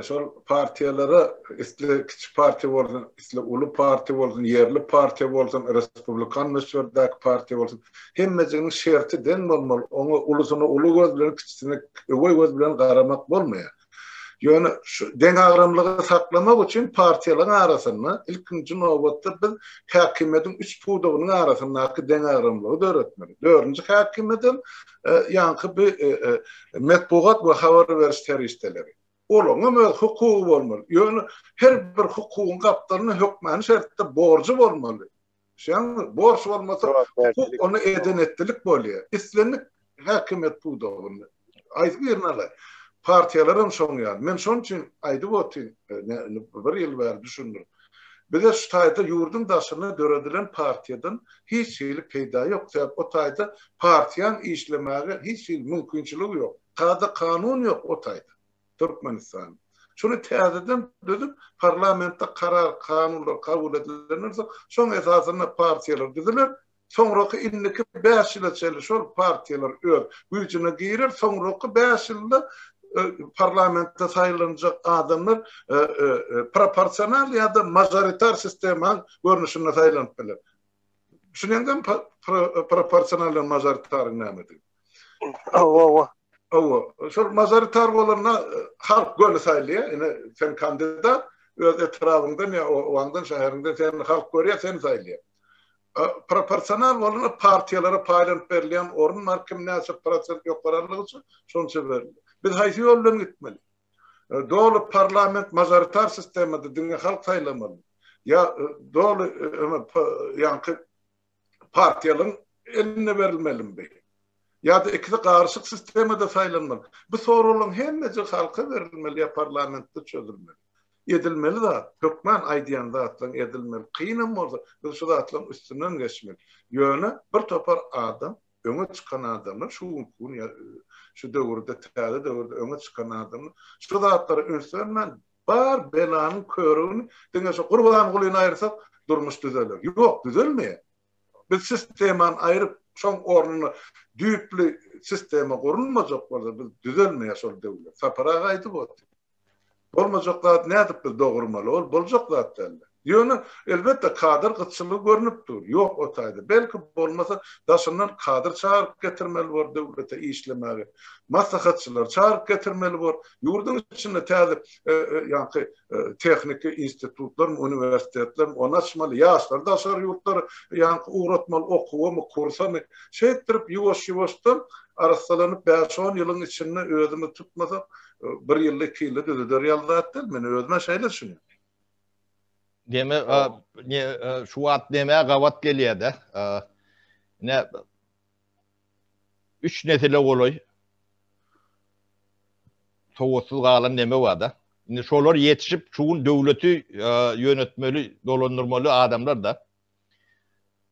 Şol partiýalary isle kiçik partiýa bolsun, isle uly partiýa bolsun, yerli partiýa bolsun, respublikan meşhurdak partiýa bolsun, hemmesiniň şerti den bolmaly. Oňa ulusyny uly göz bilen, kiçisini öwey göz bilen garamak bolmaýar. Ýöne şu deňagramlygy saklamak üçin partiýalaryň arasynda ilkinji nowbatda biz häkimetiň 3 pudugynyň arasyndaky deňagramlygy döretmeli. 4-nji häkimetin ýa-ni bir metbuat we habar beriş terişdeleri. Olaňa hukuky bolmaly. Ýöne her bir hukukyň gapdaryny hökmän şertde borçy bolmaly. Şeň borç bolmasa onu edenetlik bolýar. Islenlik häkimet pudugyny aýdyrnalar. Partiýalaryň şoňýan. Men şoň üçin aýdyp otyn, bir ýyl bäri düşündim. Bize şu taýda ýurdun daşyna döredilen partiýadan hiç ýylyk peýda ýok. O taýda partiýan işlemäge hiç ýyl mümkinçiligi ýok. Taýda kanun ýok o taýda. Türkmenistan. Şunu täzeden dödüp parlamentda karar, kanunlar kabul edilenirse şoň esasyna partiýalar diziler. Soňraky indiki 5 ýyl içinde şol partiýalar öz güýjüne girer, soňraky 5 ýylda parlamentde saýlanjak adamlar proporsional ya da majoritar sistemin görnüşinde saýlanyp biler. Şuňdan proporsional we majoritar nämedir? Şol majoritar bolanna halk göle saýlýar, ene sen kandidat öz etrafyndan ya o andan şäherinde sen halk görýär, sen saýlýar. Proporsional bolany partiyalara paýlanyp berilen orun markim näçe prosent ýoklarlygy üçin şonça berildi. Biz haýsy ýoldan gitmeli? Dolu parlament majoritar sisteminde diňe halk saýlamaly. Ya dolu ýa-ni partiýalaryň eline berilmeli. Ya da ikisi garşyk sisteminde saýlanmaly. Bu soruların hemmesi halka berilmeli ya parlamentde çözülmeli. Edilmeli da, Türkmen aýdýan zatlaryň edilmeli. Kynam bolsa, biz şu zatlaryň üstünden geçmeli. Ýöne bir topar adam, öňe çykan adamlar, şu döwürde, täze döwürde öňe çykan adamlar, şu zatlary öňsürmän bar belanyň körüni, diňe şu Gurban Gulyny aýyrsak, durmuş düzeler. Ýok, düzelmeýär. Biz sisteman aýryp, şoň ornuny düýpli sistema gurulmajak bolsa, biz düzelmeýär şol döwlet. Sapara gaýdy boldy. Bolmajak nädip biz dogurmaly, ol boljak zat däl. Ýöne elbetde kadr gyçylygy görünüp dur. Ýok o taýda. Belki bolmasa daşyndan kadr çağırıp getirmeli bor döwlete işlemäge. Maslahatçylar çağırıp getirmeli bor. Ýurdun içinde täze ýa-ni tehnika institutlar, universitetler onu açmaly. Ýaşlar daşar ýurtlar ýa-ni uğratmaly, okuwamy, kursamy şeýtirip ýuwaş-ýuwaşdan arassalanyp 5-10 ýylyň içinde özümi tutmasa bir ýylda 2 ýylda düzeder ýaldatdy. Men özüme şeýle düşünýär. Deme şu wagt demeye gawat gelýär-de. Ne 3 nesile goloy. Soğutsuz galan neme wada. Indi şolar yetişip şuun döwleti ýönetmeli, dolandyrmaly adamlar da.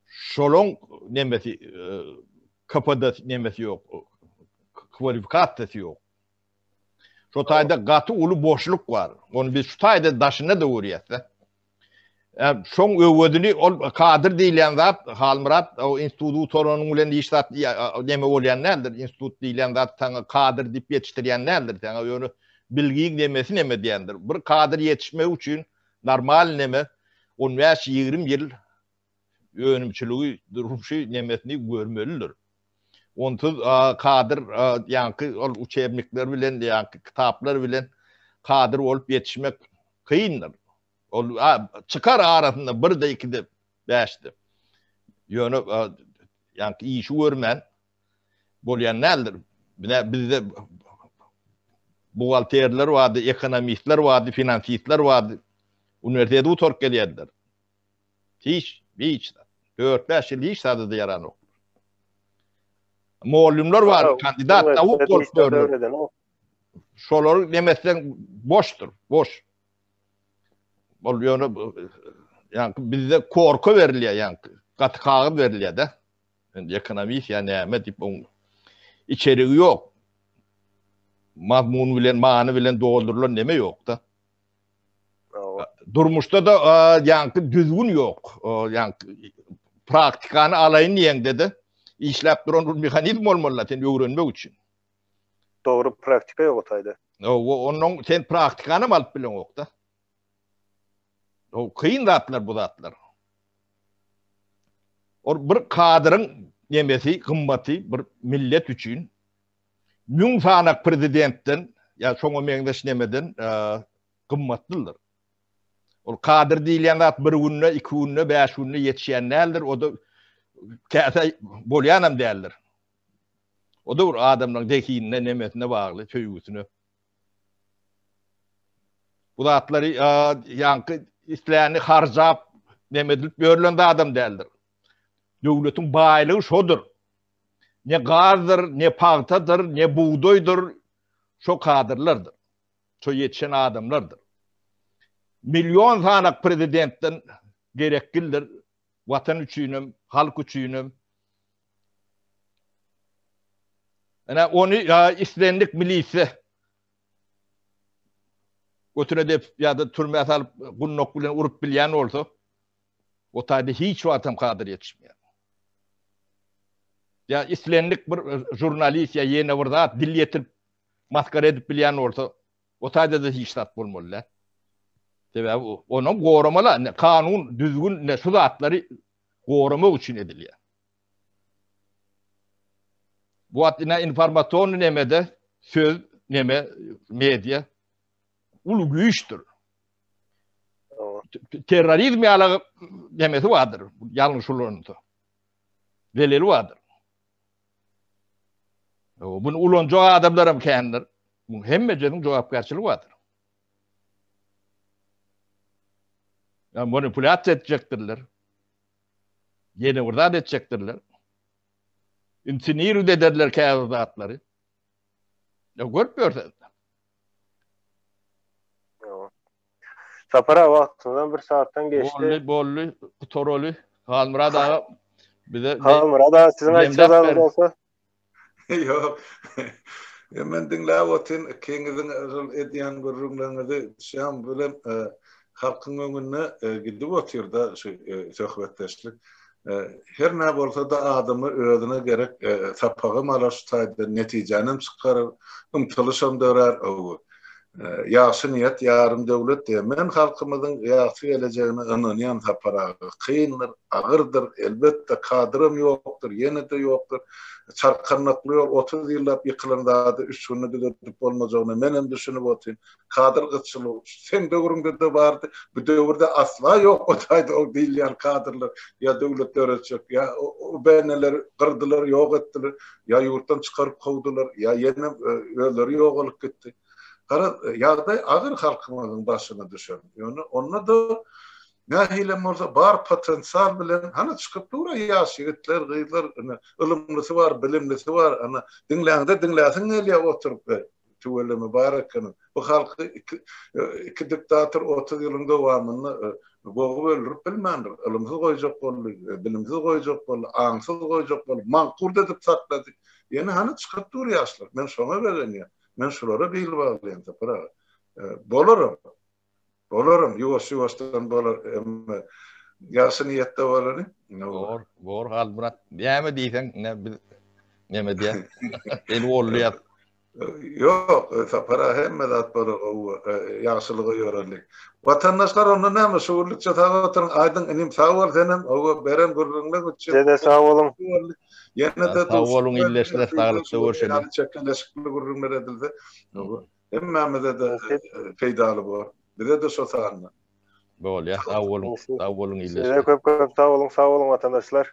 Şolon nemesi kapada nemesi ýok. Kwalifikasiýasy ýok. Şu taýda gaty uly boşluk bar. Onu biz şu taýda daşyna da görýärse. Şoň öwedini ol kadir diýilen zat Halmurat o institutu torunyň bilen işlat neme bolýan nädir? Institut diýilen zat taňa kadir diýip ýetişdirýän nädir? Taňa ýöne bilgiň nemesi neme diýendir. Bir kadir ýetişmek üçin normal neme 15-20 ýyl öňümçiligi durmuşy nemesini görmelidir. Onsuz kadir ýa-ni ol uçebnikler bilen ýa-ni kitaplar bilen kadir bolup ýetişmek kyndyr. Ol çıkar arasında bir de 2 de 5'ti. Ýöne ýa-ni işi görmän bolýan nädir? Bizde buhalterler wady, ekonomistler wady, finansistler wady. Üniversitede oturup gelýärler. Hiç 4-5 ýyl iş sady ýaran ok. Muallimler var, kandidat tawuk bolýar. Şolar demesen boşdur, boş. Ýöne ýa-ni bizde korku berilýär, ýa-ni gatkagy berilýär de. Ekonomist ýa näme diýip oň içerigi ýok. Mazmun bilen, many bilen doldurulan neme ýok da. Durmuşda da ýa-ni düzgün ýok. Ýa-ni praktikany alaýyn diýende de işläp duran bir mehanizm bolmaly sen öwrenmek üçin. Dogry praktika ýok o taýda. Onuň sen praktikany alyp bilen ok da. O kıyın zatlar bu zatlar. O bir kadırın nemesi, kımmati bir millet üçün mün sanak prezidentten ya şoňa meňdeş nemeden kımmatlydyr. O kadir diýilen zat bir günne, 2 günne, 5 günne ýetişýän nädir? O da käse bolýanam däldir. O da bir adamlaryň zekine, nemesine bagly, söýgüsine. Bu zatlary ýa-ni islerini harjap nemedilip börilen de adam däldir. Döwletiň baýlygy şodur. Ne gazdyr, ne paýtadyr, ne buğdoýdyr, şo kadrlardyr. Şo ýetişen adamlardyr. Milyon sanak prezidentden gereklidir. Watan üçinem, halk üçinem. Ana onu islendik milisi götürüp ya da türme asalıp gunnok bilen urup bilýän bolsa o taýda hiç wagtam kadir ýetişmeýär. Ya islendik bir jurnalist ya ýene bir zat dil ýetirip maskara edip bilýän bolsa o taýda da hiç zat bolmaly. Sebäbi onu goramaly, kanun düzgün ne şu zatlary goramak üçin edilýär. Bu atına informasyon nemede söz neme medya ulu güýçdür. terrorizm ýaly demesi vardır. Yanlış ulandı. Veleli vardır. Bunu ulanjak adamlarım kendiler. Bu hemmejeniň jogapkärçiligi vardır. Yani manipülasyon edecektirler. Yeni burada edecektirler. İnsinir ederler kağıtları. Ya görmüyorsun. Sapara vaxtından bir saattan geçti. Bollu, Torolu, Halmurad ağa bize Halmurad ağa sizin açıkladığınız olsa. Yok. Men dinläp otin keňiziň edýän görrüňlerinizi şam bilen halkyň öňüne gidip otyrda şu söhbetdeşlik. Her ne bolsa da adamy özüne gerek sapagy malaştaýdy, netijeni çykarar, ymtylşam dörer o. Ýaşy niýet, ýarym döwlet diýen. Men halkymyzyň ýaşy gelejegine ynanýan saparagy kyndyr, agyrdyr, elbetde kadrym ýokdur, ýene-de ýokdur. Çarkanlyklyyor 30 ýyllap ýykylandaady üçünü düzeltip bolmajagyna men hem düşünip otyryn. Kadr gyçylygy sen döwrüňde de bardy. Bu döwürde asla ýok otaýdy o diýilýän kadrlar. Ya döwlet döretjek, ya o beneler gyrdylar, ýok etdiler, ya ýurtdan çykaryp kowdular, ya ýene öýleri ýok bolup gitdi. Kara ýagdaý agyr halkymyzyň başyna düşer. Ýöne onda da nähile bolsa bar potensial bilen hana çykyp dura ýaşygytlar, gyýlar, ilmlisi bar, bilimlisi bar, ana dinläňde dinläsiň elýär oturup tüwele mübarekany. Bu halky iki diktator 30 ýylyň dowamyny gowy öldürip bilmändir. Ilmsiz goýjak boldy, bilimsiz goýjak boldy, aňsyz goýjak boldy, manqurda edip saklady. Ýene hana çykyp dur ýaşlar. Men şoňa berenýär. Men şulara beýil baglaýan tapara. Bolaram, ýuwaş-ýuwaşdan bolar. Ýaşy niýetde bolary. Bor hal Murat. Näme diýsen, näme diýen? El bolýar. Yok, tapara hemme zat bolar o ýaşylyga ýörelik. Watandaşlar onu näme şuurlukça taýdan aýdyň inim sag bol senem o beren gurrunlar üçin. Sede sag bolum. Ýene de sag bolun illeşler saglypda görşelim. Çekleşikli gurrunlar edildi. Hemmemize de peýdaly bor. Bize de şo saýny. Bol ya, sag bolun illeşler. Köp sag bolun watandaşlar.